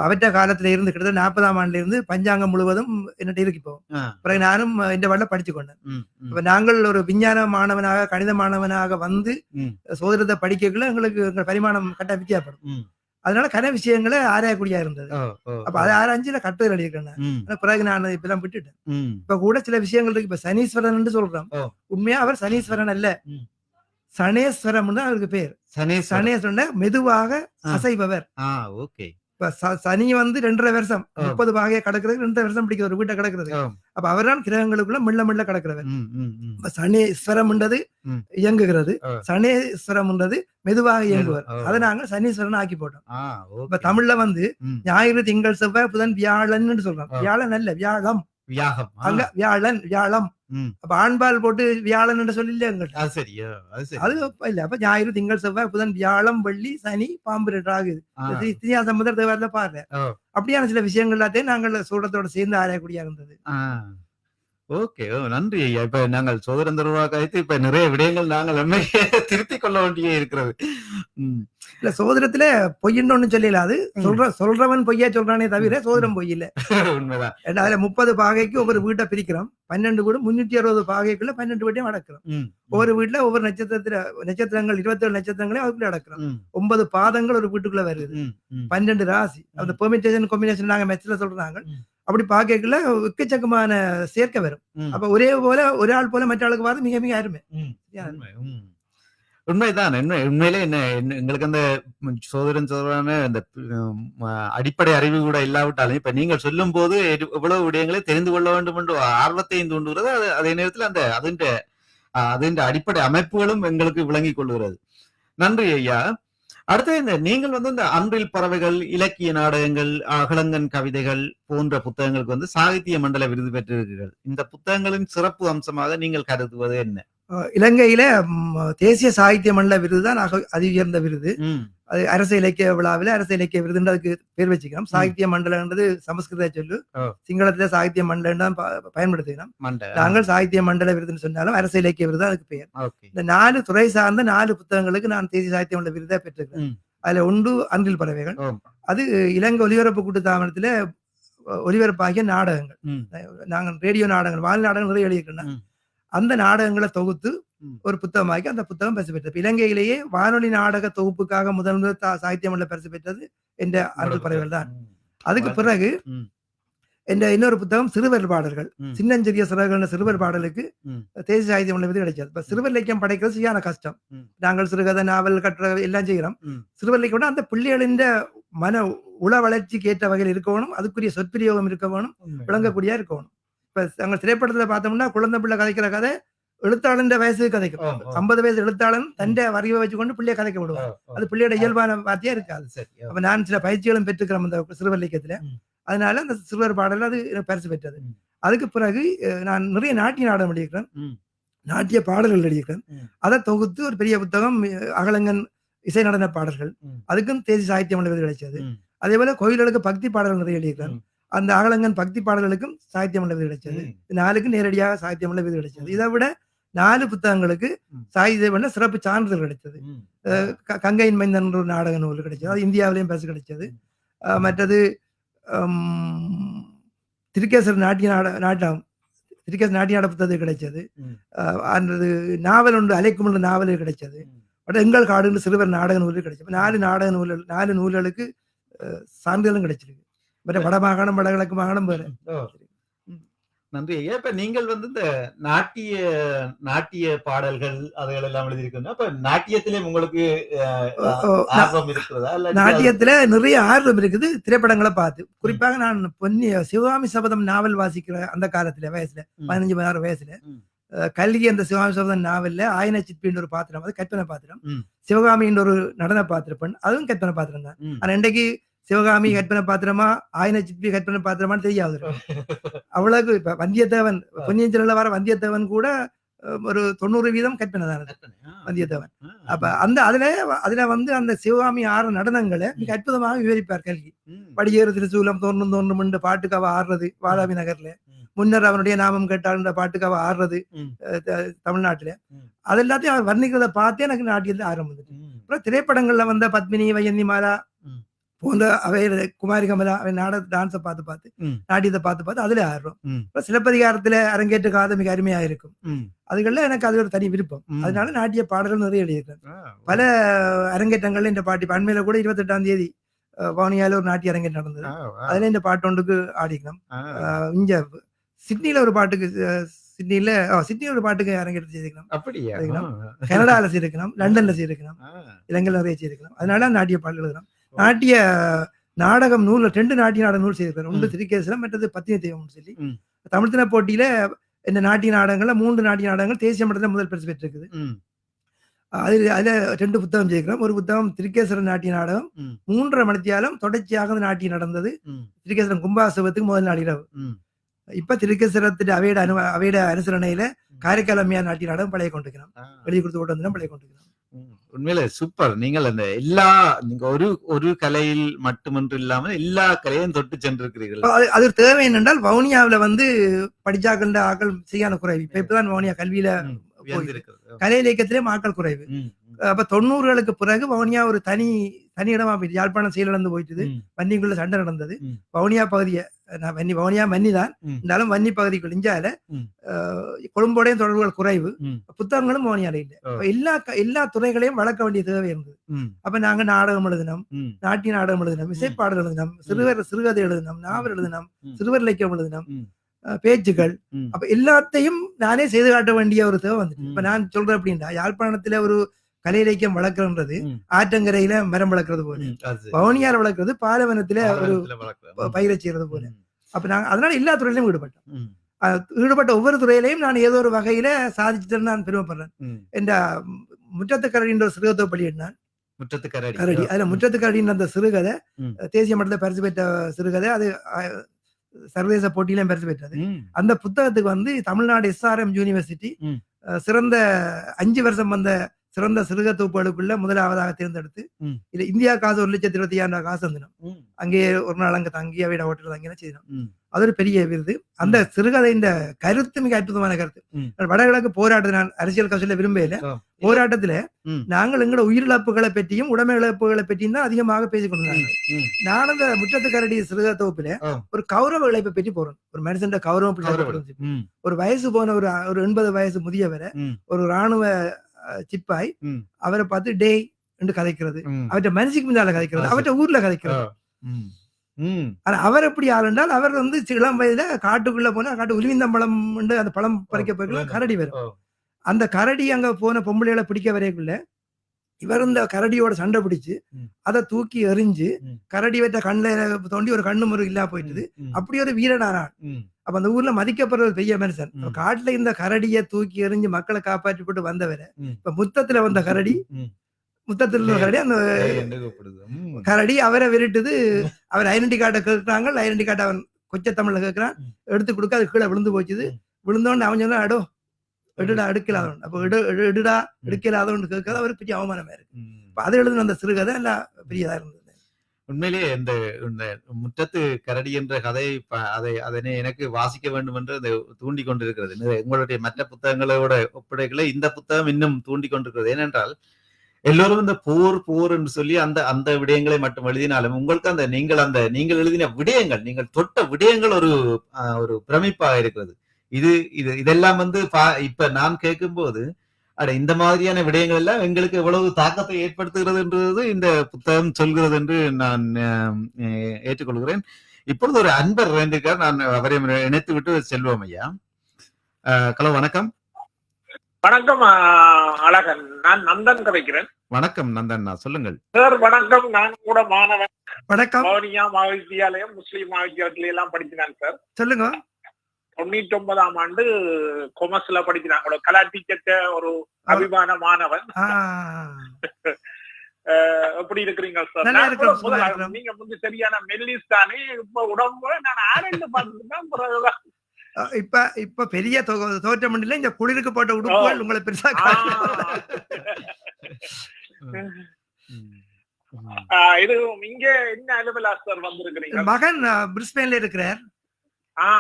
அவற்ற காலத்துல இருந்து கிட்டத்தட்ட 40ஆம் ஆண்டுல இருந்து பஞ்சாங்கம் முழுவதும் என்னட்ட இருக்கு. இப்போ பிறகு நானும் இந்த வார்டில படிச்சு கொண்டேன். இப்ப நாங்கள் ஒரு விஞ்ஞான மாணவனாக கணித மாணவனாக சோதரத்தை படிக்கக்குள்ள எங்களுக்கு எங்க பரிமாணம் கட்ட வித்தியாசப்படும். அதனால கன விஷயங்களை ஆராயக்கூடியா இருந்தது. அப்ப அதை ஆராய்ச்சியில கட்டுரை எழுதியிருக்கேன். பிறகு நான் இப்பெல்லாம் விட்டுட்டேன். இப்ப கூட சில விஷயங்கள் இருக்கு. இப்ப சனீஸ்வரன் சொல்றோம். உண்மையா அவர் சனீஸ்வரன் அல்ல, சனேஸ்வரம் தான் அவருக்கு பேர். சனேஸ்வரன் மெதுவாக அசைபவர். இப்ப சனி 2.5 வருஷம் 30 பாகையை கடக்கிறது 2.5 வருஷம் பிடிக்கிறது ஒரு வீட்டை கடக்கிறது. அப்ப அவர்தான் கிரகங்களுக்குள்ள மெல்ல மெல்ல கடக்கிறவர். சனீஸ்வரம் இயங்குகிறது, சனேஸ்வரம் மெதுவாக இயங்குவார். அதை நாங்க சனீஸ்வரன் ஆக்கி போட்டோம். இப்ப தமிழ்ல ஞாயிறு திங்கள் செவ்வாய் புதன் வியாழன் சொல்றோம். வியாழன் அல்ல, வியாழம். வியாகம். அங்க வியாழம். அப்ப ஆண்பால் போட்டு வியாழன் என்று சொல்லல எங்கிட்ட. அது சரியா? அது சரி. அது இல்ல. அப்ப ஞாயிறு, திங்கள், செவ்வாய், புதன், வியாழம், வெள்ளி, சனி, பாம்பு 2 ஆகுது. தியா சம்பந்தர் தேவாரத்துல பாருங்க. அப்படியான சில விஷயங்கள் எல்லாத்தையும் நாங்கள் சூடத்தோட சேர்ந்து ஆராயக்கூடிய இருந்தது. ஓகே. நன்றி ஐயா. இப்ப நாங்கள் சுதந்திர கழித்து இப்ப நிறைய விடயங்கள் நாங்கள் திருத்திக் கொள்ள வேண்டியே இருக்கிறது. இல்ல சோதரத்துல பொய்ன்னு ஒண்ணும் சொல்லல. அது சொல்றவன் பொய்யா சொல்றானே தவிர சோதரம் பொய் இல்ல. உண்மைதான். அதுல 30 பாகைக்கு ஒவ்வொரு வீட்டை பிரிக்கிறோம். 12 வீடு 360 பாகைக்குள்ள 12 வீட்டையும் அடக்கிறோம். ஒவ்வொரு வீட்டுல ஒவ்வொரு நட்சத்திரங்கள் 27 நட்சத்திரங்களையும் அதுக்குள்ள அடக்கிறோம். 9 பாதங்கள் ஒரு வீட்டுக்குள்ள வருது. 12 ராசி. அந்த பெர்மிட்டேஷன் காம்பினேஷன் நாங்க மெச்சல சொல்றாங்க. அப்படி பாக்கல எக்கச்சக்கமான சேர்க்க வரும். அப்ப ஒரே போல ஒரு ஆள் போல மற்ற ஆளுக்கு வாது மிக மிக அருமை. உண்மைதான். உண்மையிலே என்ன எங்களுக்கு அந்த சோதரன அந்த அடிப்படை அறிவு கூட இல்லாவிட்டாலும் இப்ப நீங்கள் சொல்லும் போது எவ்வளவு விடயங்களை தெரிந்து கொள்ள வேண்டும் என்று ஆர்வத்தையும் தூண்டுகிறது. அதே நேரத்தில் அந்த அதன் அடிப்படை அமைப்புகளும் எங்களுக்கு விளங்கிக் கொள்கிறது. நன்றி ஐயா. அடுத்து நீங்கள் இந்த அன்றில் பறவைகள், இலக்கிய நாடகங்கள், அகலங்கன் கவிதைகள் போன்ற புத்தகங்களுக்கு சாகித்ய மண்டல விருது பெற்றிருக்கிறீர்கள். இந்த புத்தகங்களின் சிறப்பு அம்சமாக நீங்கள் கருதுவது என்ன? இலங்கையில தேசிய சாகித்ய மண்டல விருது தான் அதி உயர்ந்த விருது. அது அரசு இலக்கிய விழாவில அரசு இலக்கிய விருதுன்னு அதுக்கு பேர் வச்சுக்கிறோம். சாகித்ய மண்டலன்றது சமஸ்கிருத சொல்லு. சிங்களத்துல சாகித்ய மண்டலம் தான் பயன்படுத்திக்கிறோம். நாங்கள் சாகித்ய மண்டல விருதுன்னு சொன்னாலும் அரசு இலக்கிய விருது அதுக்கு பெயர். இந்த 4 துறை சார்ந்த 4 புத்தகங்களுக்கு நான் தேசிய சாகித்ய மண்டல விருதை பெற்றிருக்கிறேன். அதுல ஒன்று அன்றில் பறவைகள். அது இலங்கை ஒலிபரப்பு கூட்டுத்தாபனத்துல ஒலிபரப்பாகிய நாடகங்கள். நாங்கள் ரேடியோ நாடகங்கள், வானொலி நாடகங்கள் நிறைய எழுதியிருக்கோம். அந்த நாடகங்களை தொகுத்து ஒரு புத்தகமாக்கி அந்த புத்தகம் பரிசு பெற்றது. இலங்கையிலேயே வானொலி நாடக தொகுப்புக்காக முதல் சாகித்ய மண்டல பரிசு பெற்றது என்ற அன்றில் பறவைகள் தான். அதுக்கு பிறகு என்ற இன்னொரு புத்தகம் சிறுவர் பாடல்கள், சின்னஞ்சிறிய சிறுவர்கள் சிறுவர் பாடலுக்கு தேசிய சாகித்ய மண்டல விருது கிடைச்சது. இப்ப சிறுவர் இலக்கியம் படைக்கிறது சரியான கஷ்டம். நாங்கள் சிறுகதை, நாவல், கட்டுரை எல்லாம் செய்கிறோம். சிறுவர் இலக்கியம் அந்த பிள்ளைகளின் மன உள வளர்ச்சிக்கு ஏற்ற வகையில் இருக்கணும். அதுக்குரிய சொற்பிரயோகம் இருக்க வேணும், விளங்கக்கூடியா இருக்கணும். இப்ப நாங்கள் திரைப்படத்துல பார்த்தோம்னா குழந்தை பிள்ளை கதைக்கிற கதை எழுத்தாளன் வயசுக்கு கதைக்கும். 50 வயசு எழுத்தாளன் தண்டை வரிவை வச்சுக்கொண்டு பிள்ளைய கதைக்க விடுவார். அது பிள்ளையோட இயல்பான வார்த்தையா இருக்காது. அப்ப நான் சில பயிற்சிகளும் பெற்றுக்கிறோம் அந்த சிறுவர் இலக்கியத்துல. அதனால அந்த சிறுவர் பாடல் அது பரிசு பெற்றது. அதுக்கு பிறகு நான் நிறைய நாட்டிய நாடகம் எழுதியிருக்கிறேன், நாட்டிய பாடல்கள் எழுதியிருக்கிறேன். அதை தொகுத்து ஒரு பெரிய புத்தகம் அகலங்கன் இசை நடன பாடல்கள், அதுக்கும் தேசிய சாகித்ய மண்டல விருது கிடைச்சது. அதே போல கோயில்களுக்கு பக்தி பாடல்கள் நிறைய எழுதியிருக்கிறேன். அந்த அகலங்கன் பக்தி பாடல்களுக்கும் சாகித்ய மண்டல விருது கிடைச்சது. 4க்கு நேரடியாக சாகித்ய மண்டல விருது கிடைச்சது. இதை விட 4 புத்தகங்களுக்கு சாகித்ய மண்டல சிறப்பு சான்றிதழ் கிடைச்சது. கங்கையின் மைந்தன் ஒரு நாடக நூல் கிடைச்சது, அது இந்தியாவிலையும் பரிசு கிடைச்சது. மற்றது திருக்கேசர் நாட்டிய நாடகம், திருக்கேசர் நாட்டிய நாட புத்தகத்துக்கு கிடைச்சது. அந்த நாவல் ஒன்று அலைக்குமுள்ள நாவல் கிடைச்சது. எங்கள் காடுன்னு சிறுவர் நாடக நூல் கிடைச்சது. 4 நாடக நூல்கள், 4 நூல்களுக்கு சான்றிதழும் கிடைச்சிருக்கு. வடமாகாணம், வடகிழக்கு மாகாணம் வேற. நன்றி ஐயா. இப்ப நீங்கள் இந்த நாட்டிய பாடல்கள் அதுகள் எல்லாம் எழுதியிருக்கீங்க. அப்ப நாட்டியத்திலே உங்களுக்கு ஆர்வம் இருக்கிறதா? நாட்டியத்துல நிறைய ஆர்வம் இருக்குது. திரைப்படங்களை பார்த்து குறிப்பாக நான் சிவகாமி சபதம் நாவல் வாசிக்கிற அந்த காலத்துல வயசுல 15-16 வயசுல கல்கி அந்த சிவகாமி சபதம் நாவல்ல ஆயன சிற்பின்னு ஒரு பாத்திரம், அது கற்பனை பாத்திரம். சிவகாமின்ற ஒரு நடன பாத்திரப்பெண், அதுவும் கற்பனை பாத்திரம் தான். ஆனா இன்றைக்கு சிவகாமி கற்பனை பாத்திரமா ஆயன சிற்பி கற்பனை பாத்திரமான்னு தெரியாது அவ்வளவு. இப்ப வந்தியத்தேவன், பொன்னியின் செல்வன்ல வர வந்தியத்தேவன் கூட ஒரு 90% கற்பனை தான் வந்தியத்தேவன். அப்ப அதுல அந்த சிவகாமி ஆறு நடனங்களை மிக அற்புதமாக விவரிப்பார் கல்கி. படியேறு திருச்சூலம் தோன்றும் தோன்றும் என்று பாட்டுக்கு அவ ஆடுறது வாதாபி நகர்ல, முன்னர் அவனுடைய நாமம் கேட்டால் பாட்டுக்கு அவ ஆடுறது தமிழ்நாட்டுல, அது எல்லாத்தையும் அவர் வர்ணிக்கிறத பார்த்தே எனக்கு நாட்டியத்துல ஆர்வம் வந்துட்டு. அப்புறம் திரைப்படங்கள்ல வந்த பத்மினி, வயந்தி மாலா போன்ற அவை குமாரி கமலா அவை டான்ஸை பார்த்து நாட்டியத்தை பார்த்து அதுல ஆடுறோம். சிலப்பதிகாரத்துல அரங்கேற்ற காத மிக அருமையா இருக்கும். அதுகள்ல எனக்கு அது ஒரு தனி விருப்பம். அதனால நாட்டிய பாடல்கள் நிறைய எழுதியிருக்கேன். பல அரங்கேற்றங்கள்ல இந்த பாட்டு அண்மையில கூட 28ஆம் தேதி வவுனியால ஒரு நாட்டிய அரங்கேற்றம் நடந்தது. அதுல இந்த பாட்டு ஒன்றுக்கு ஆடிக்கணும். இங்க சிட்னில ஒரு பாட்டுக்கு சிட்னில ஒரு பாட்டுக்கு அரங்கேற்றம் செய்திருக்கணும். கனடால செய்திருக்கணும், லண்டன்ல செய்திருக்கணும், இலங்கையில நிறைய செய்திருக்கணும். அதனால நாட்டிய பாடல் எழுதணும். நாட்டிய நாடகம் நூல் 2 நாட்டிய நாடக நூல் செய்திருக்கிறேன். ஒன்று திருக்கேசரம், மற்றது பத்தினி தெய்வம்னு சொல்லி. தமிழ் தின போட்டியில இந்த நாட்டிய நாடகங்கள்ல 3 நாட்டிய நாடகங்கள் தேசிய மட்டத்தில் முதல் பரிசு பெற்றிருக்குது. அதுல 2 புத்தகம் செய்கிறோம். ஒரு புத்தகம் திருக்கேசரம் நாட்டிய நாடகம், 3.5 மணித்தியாலம் தொடர்ச்சியாக நாட்டியம் நடந்தது. திருக்கேசரம் கும்பாசவத்துக்கு முதல் நாள் இரவு. இப்ப திருக்கேசரத்தின் அவையோட அனுசரணையில காரைக்கால் அம்மையார் நாட்டிய நாடகம் பழைய கொண்டிருக்கிறோம். எழுதி கொடுத்து கொண்டு வந்து பழைய கொண்டிருக்கிறோம். உண்மையில சூப்பர். நீங்கள் அந்த நீங்க ஒரு கலையில் மட்டுமன்று இல்லாமல் எல்லா கலையும் தொட்டு சென்றிருக்கிறீர்கள். அது தேவை என்னென்றால் வவுனியாவில படிச்சாக்கின்ற ஆக்கள் சரியான குறைவு. இப்பதான் வவுனியா கல்வியில கலை இலக்கியத்திலே ஆக்கள் குறைவு. அப்ப 90களுக்கு பிறகு வவுனியா ஒரு தனி இடமா போயிட்டு யாழ்ப்பாணம் செயலிழந்து போயிட்டு வன்னிக்குள்ள சண்டை நடந்தது. வவுனியா பகுதியை வவுனியா வன்னி தான் இருந்தாலும் வன்னி பகுதிக்குள்ள இஞ்சால கொழும்போடையும் தொடர்புகள் குறைவு. புத்தகங்களும் வவுனியால இல்லை. எல்லா துறைகளையும் வளர்க்க வேண்டிய தேவை இருந்தது. அப்ப நாங்க நாடகம் எழுதினோம், நாட்டிய நாடகம் எழுதினோம், இசைப்பாடல் எழுதினோம், சிறுகதை எழுதினோம், நாவல் எழுதினோம், சிறுவர் இலக்கியம் எழுதினோம், பேச்சுகள். அப்ப எல்லாத்தையும் நானே செய்து காட்ட வேண்டிய ஒரு தேவை வந்துட்டு. இப்ப நான் சொல்றேன் அப்படின்னா யாழ்ப்பாணத்துல ஒரு கலை இலக்கியம் வளர்க்கறது ஆற்றங்கரையில மரம் வளர்க்கறது போல, வவுனியால வளர்க்கறது பாலைவனத்துல ஒரு பயிரை செய்யறது போல. அப்ப நாங்க அதனால எல்லா துறையிலையும் ஈடுபட்ட ஒவ்வொரு துறையிலையும் நான் ஏதோ ஒரு வகையில சாதிச்சுட்டு நான் பெருமைப்படுறேன். என்ற முற்றத்துக்கரடின்ற ஒரு சிறுகதை பள்ளியிட்டான். கரடி அதுல முற்றத்துக்கரடின்ற அந்த சிறுகதை தேசிய மட்டத்தில் பரிசு பெற்ற சிறுகதை. அது சர்வதேச போட்டியிலும் பரிசு பெற்றது. அந்த புத்தகத்துக்கு தமிழ்நாடு SRM யூனிவர்சிட்டி சிறந்த 5 வருஷம் வந்த சிறந்த சிறுக தொகுப்புகளுக்குள்ள முதலாவதாக தேர்ந்தெடுத்து இல்ல இந்தியா காசு 1,25,000 காசு வந்தினோம். அங்கே ஒரு நாள் அங்க தங்கி அவையோட ஹோட்டல் தங்கினா செய்யணும். அது ஒரு பெரிய விருது. அந்த சிறுகதையின் கருத்து மிக அற்புதமான கருத்து. வடகிழக்கு போராட்டத்தை நான் அரசியல் கட்சியில விரும்பல. போராட்டத்துல நாங்கள் எங்களோட உயிரிழப்புகளை பற்றியும் உடைமை இழப்புகளை பற்றியும் தான் அதிகமாக பேசிக் கொண்டிருந்தாங்க. நான் அந்த முற்றத்துக்கரடி சிறுக தொகுப்புல ஒரு கௌரவ இழப்பை பற்றி போறேன். ஒரு மனுஷன் கௌரவம் ஒரு வயசு போன ஒரு 80 வயசு முதியவரை ஒரு இராணுவ சிப்பாய் அவரை பார்த்து டே என்று கதைக்கிறது, அவற்றை மனசுக்கு முன்னால கதைக்கிறது, அவற்றை ஊர்ல கதைக்கிறது. ஆனா அவர் எப்படி ஆளுண்டால் அவர் இளம் வயதுல காட்டுக்குள்ள போனா காட்டு உலிவிந்தம்பழம் அந்த பழம் பறிக்க போய்க்குள்ள கரடி வரும். அந்த கரடி அங்க போன பொம்பளைகளை பிடிக்க வரைக்குள்ள இவர் இந்த கரடியோட சண்டை பிடிச்சு அதை தூக்கி எறிஞ்சு கரடி வைத்த கண்ணில தோண்டி ஒரு கண்ணு முறை இல்லா போயிட்டுது. அப்படி ஒரு வீரனானான். அப்ப அந்த ஊர்ல மதிக்கப்படுற ஒரு பெரிய மனுஷன். காட்டுல இந்த கரடியை தூக்கி எறிஞ்சு மக்களை காப்பாற்றி போட்டு வந்தவரை இப்ப முத்தத்துல வந்த கரடி அந்த கரடி அவரை விரட்டுது. அவர் ஐடென்டி கார்டை கேட்கிறாங்க. ஐடென்டி கார்டை அவன் கொச்ச தமிழ்ல கேட்கிறான். எடுத்து கொடுக்க அது கீழே விழுந்து போச்சுது. விழுந்தோன்னு அவன் சொன்னா அடோ எடுடா எடுக்கலாதவன். அப்ப எடுடா எடுக்கலாதவன் கேட்காத அவர் பெரிய அவமானமா இருக்கு. அதை எழுதுன அந்த சிறுகதை எல்லாம் பெரியதா இருந்தது. உண்மையிலேயே இந்த முற்றத்து கரடி என்ற கதை அதனை எனக்கு வாசிக்க வேண்டும் என்று அதை தூண்டி கொண்டிருக்கிறது. உங்களுடைய மற்ற புத்தகங்களோட ஒப்படைகளை இந்த புத்தகம் இன்னும் தூண்டி கொண்டிருக்கிறது. ஏனென்றால் எல்லோரும் இந்த போர் என்று சொல்லி அந்த விடயங்களை மட்டும் எழுதினாலும் உங்களுக்கு நீங்கள் எழுதின விடயங்கள், நீங்கள் தொட்ட விடயங்கள் ஒரு பிரமிப்பாக இருக்கிறது. இதெல்லாம் இப்ப நான் கேட்கும் போது இந்த மாதிரியான விடயங்கள் எல்லாம் எங்களுக்கு எவ்வளவு தாக்கத்தை ஏற்படுத்துகிறதுன்றது இந்த புத்தகம் சொல்கிறது என்று நான் ஏற்றுக்கொள்கிறேன். இப்பொழுது ஒரு அன்பர் இருக்கார். நான் அவரை இணைத்து விட்டு செல்வோம். ஐயா ஹலோ, வணக்கம். வணக்கம் அழகன், நான் நந்தன் கதைக்கிறேன். வணக்கம் நந்தன், சொல்லுங்கள் சார். வணக்கம். நான் கூட மாணவன். வணக்கம். வவுனியா மகாவித்தியாலயம் முஸ்லீம் மகாவித்தியாலயத்துல எல்லாம் படிச்சினாங்க சார். சொல்லுங்க. 99ஆம் ஆண்டு கொமர்ஸ்ல படிக்கிறாங்க. கலாட்டி கட்ட ஒரு அபிமான மாணவன். எப்படி இருக்கிறீங்க சார்? நீங்க சரியான மெல்லிஸ் தானே. இப்ப உடம்பு நான் ஆரண்டு பார்த்துதான் இப்ப பெரிய தோற்றம் இல்ல. இந்த குளிருக்கு போட்ட உடுப்புகள் உங்களை பெருசா இது இங்க என்ன அலுவலா சார் வந்திருக்கிறீங்க? மகன் பிரிஸ்பேன்ல இருக்கிறார்.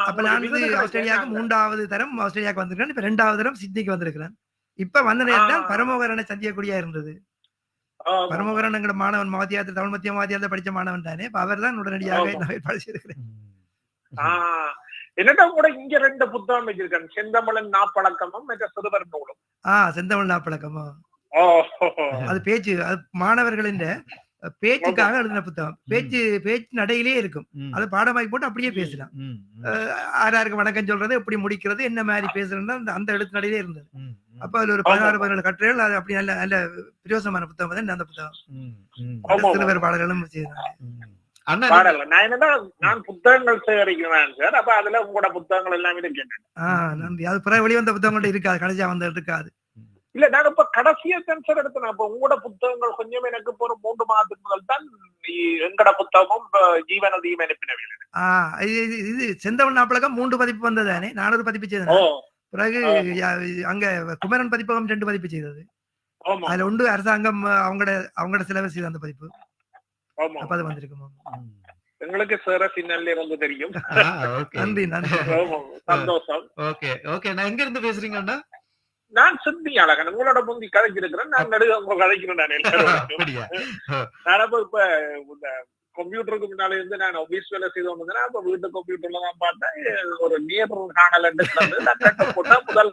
அப்ப நான் ஆஸ்திரேலியாவுக்கு 3வது தரம் ஆஸ்திரேலியாவுக்கு வந்திருக்கேன். இப்ப 2வது தரம் சிட்னிக்கு வந்திருக்கிறேன். இப்ப வந்த நேரம் பரமோகரனை சந்திக்கக்கூடியா இருந்தது. பரமோகரன் எங்களோட மாணவன், மத்தியாத்தில் தமிழ் மத்திய மத்தியாத்தில் படிச்ச மாணவன் தானே. இப்ப அவர் தான் உடனடியாக படிச்சிருக்கிறேன். என்னடா கூட இங்க 2 புத்தகம் வச்சிருக்கேன். செந்தமிழன் நாப்பழக்கமும் சிறுவர் நூலும். செந்தமிழ் நாப்பழக்கமும் அது பேச்சு, அது மாணவர்களின் பேச்சுக்காக எழுதின புத்தகம். பேச்சு நடையிலே இருக்கும். அது பாடமாக்கி போட்டு அப்படியே பேசலாம். யாருக்கு வணக்கம் சொல்றது, எப்படி முடிக்கிறது, என்ன மாதிரி பேசுறதுன்னா அந்த எழுத்து நடையிலே இருந்தது. அப்ப அதுல ஒரு 16-17 கட்டுரைகள். அது அப்படி நல்ல நல்ல பிரயோசமான புத்தகம் தான் அந்த புத்தகம். சிறுவர் பாடல்களும் நான் புத்தகங்கள் சேகரிக்கிறேன் சார். அப்ப அதுல உங்களோட புத்தகங்கள் எல்லாம் இருக்கு. நன்றி. அது பிறகு வெளிவந்த புத்தகங்கள்ட்ட இருக்காது, கடைசியா வந்து இருக்காது. இல்ல நான் இப்ப கடைசியா சென்சர் எடுத்தேன். அப்ப உங்களோட புத்தகங்கள் கொஞ்சம் எனக்கு இப்போ ஒரு 3 மாதத்துக்கு முதல் தான் எங்கட புத்தகமும் ஜீவனதியும் அனுப்பினவில்லை. இது செந்தவன் நாப்பழகம் 3 பதிப்பு வந்ததானே, 4 பதிப்பு செய்தது. பிறகு அங்க குமரன் பதிப்பகம் 2 பதிப்பு செய்தது. அதுல ஒன்று அரசாங்கம் அவங்களோட சிலபஸ் செய்த அந்த பதிப்பு. அப்ப அது வந்திருக்குமா எங்களுக்கு சேர சின்னல்ல இருந்து தெரியும். நன்றி நன்றி, சந்தோஷம். Okay okay. நான் எங்க இருந்து பேசுறீங்கண்ணா? நான் சிந்தி அழகன் உங்களோட முந்தி கதைச்சிருக்கிறேன். நான் நடுக கதைக்கிறேன். நான் இப்ப இந்த கம்ப்யூட்டருக்கு முன்னால இருந்து நான் ஆபீஸ் வேலை செய்து வந்தேன்னா அப்ப வீட்டு கம்ப்யூட்டர்ல தான் பார்த்தேன் ஒரு நேர் காணல் போட்டா முதல்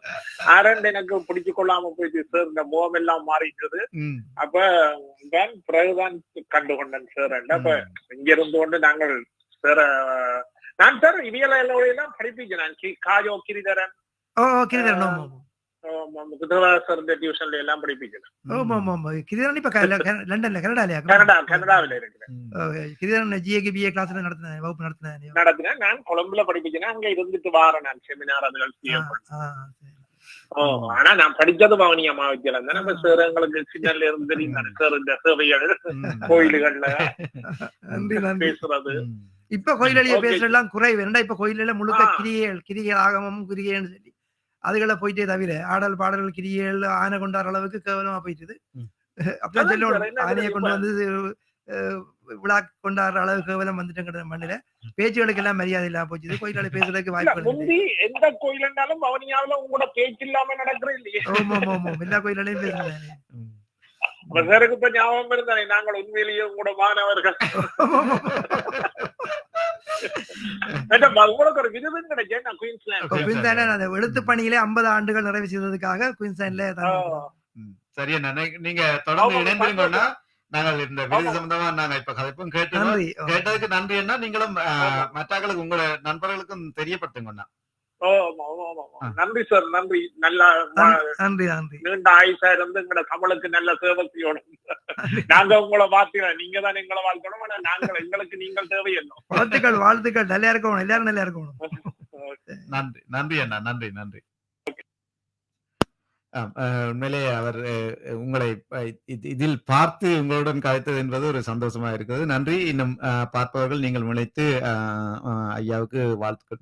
ஆரண்டு எனக்கு பிடிச்சு கொள்ளாம போயிட்டு சார் இந்த முகம் எல்லாம் மாறிட்டது. அப்ப தான் பிறகுதான் கண்டு கொண்டேன் சார். அப்ப இங்க இருந்து கொண்டு நாங்கள் சார் நான் சார் இவியல எல்லாம் படிப்பிச்சேன். நான் காஜோ கிரிதரன் டியூஷன்ல எல்லாம் படிப்பிக்கிறேன். கனடாவில இருக்கிறேன். நடத்தினேன். நான் கொழும்புல படிப்பிச்சேன். அங்க இருந்துட்டு வாரேன் நான் செமினார் அதுகள். ஆனா நான் படிச்சது வவுனியா மாவட்டத்துல தானே. சார் எங்களுக்கு சின்னல இருந்து தெரியும் சார் இந்த சேவைகள் கோயில்கள்ல பேசுறது. இப்ப கோயிலிலேயே பேசுறதெல்லாம் குறைவு. ஏன்னா இப்ப கோயில முழுக்க கிரிகள் ஆகமும் கிரிகைன்னு சொல்லி அதுகளை போயிட்டே தவிர ஆடல் பாடல்கள் கிரியல் ஆனை கொண்டாடுற அளவுக்கு கேவலமா போயிட்டுது. அப்படிலாம் சொல்லணும். ஆனையை கொண்டு வந்து விழா கொண்டாடுற அளவு கேவலம் வந்துட்டு மண்ணில பேச்சுகளுக்கு எல்லாம் மரியாதை இல்லாம போச்சு. கோயிலால பேசுறதுக்கு வாய்ப்பு எந்த கோயிலும் வவுனியாவில உங்களோட பேச்சு இல்லாம நடக்கிறேன் இல்லையா? எல்லா கோயிலையும் பேசுறேன். இப்ப ஞாபகம் இருந்தானே நாங்கள் உண்மையிலேயே உங்களோட மாணவர்கள். ஒரு விருதும் கிடைச்சேன் குயின்ஸ்லாந்து எழுத்து பணியிலே 50 ஆண்டுகள் நிறைவு செய்ததுக்காக குயின்ஸ்லாந்துல. சரியா, நீங்க தொடர்ந்து இணைந்திருங்கன்னா நாங்கள் இந்த விருது சம்பந்தமா நாங்க இப்ப கதைப்பும் கேட்டதுக்கு நன்றி. என்ன நீங்களும் மற்றவர்களுக்கு உங்களோட நண்பர்களுக்கும் தெரியப்படுத்துங்கண்ணா. நன்றி சார், நன்றி. நல்லா நீண்ட ஆயுசா இருந்து எங்களோட தமிழுக்கு நல்ல சேவை செய்யணும். நாங்க உங்களை வாழ்த்துக்கிறோம். நீங்க தான் எங்களை வாழ்க்கணும். ஆனா நாங்கள் எங்களுக்கு நீங்கள் தேவையணும். வாழ்த்துக்கள் வாழ்த்துக்கள். நல்லா இருக்கணும், எல்லாரும் நல்லா இருக்கணும். நன்றி நன்றி அண்ணா, நன்றி நன்றி. உண்மையிலே அவர் உங்களை இதில் பார்த்து உங்களுடன் கதைத்தது என்பது ஒரு சந்தோஷமா இருக்கிறது. நன்றி. இன்னும் பார்ப்பவர்கள் நீங்கள் முளைத்து ஐயாவுக்கு வாழ்த்துக்கள்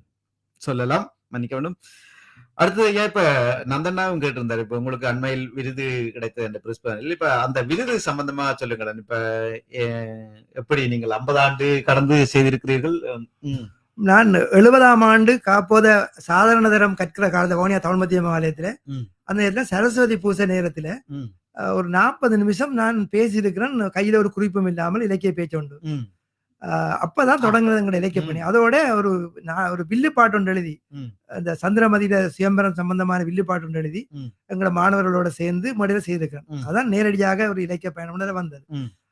சொல்லலாம். மன்னிக்க வேண்டும். அடுத்தது ஐயா, இப்ப நந்தண்ணாவும் கேட்டிருந்தாரு, இப்ப உங்களுக்கு அண்மையில் விருது கிடைத்தது என்ற பிரின்சிபல். இப்ப அந்த விருது சம்பந்தமா சொல்லுங்களேன். இப்ப எப்படி நீங்கள் 50 ஆண்டு கடந்து செய்திருக்கிறீர்கள்? நான் 70ஆம் ஆண்டு காப்போத சாதாரண தரம் கற்கிற காலத்துல வவுனியா தமிழ் மத்திய ஆலயத்துல அந்த நேரத்துல சரஸ்வதி பூசை நேரத்துல ஒரு 40 நிமிஷம் நான் பேசியிருக்கிறேன். கையில ஒரு குறிப்பும் இல்லாமல் இலக்கிய பேச்சு உண்டு. அப்பதான் தொடங்குறது எங்க இலக்கிய பணி. அதோட ஒரு வில்லு பாட்டு ஒன்று எழுதி, அந்த சந்திரமதியில சிதம்பரம் சம்பந்தமான வில்லு பாட்டு ஒன்று எழுதி எங்களோட மாணவர்களோட சேர்ந்து மடியில செய்திருக்கிறேன். அதான் நேரடியாக ஒரு இலக்கிய பயணம் வந்தது.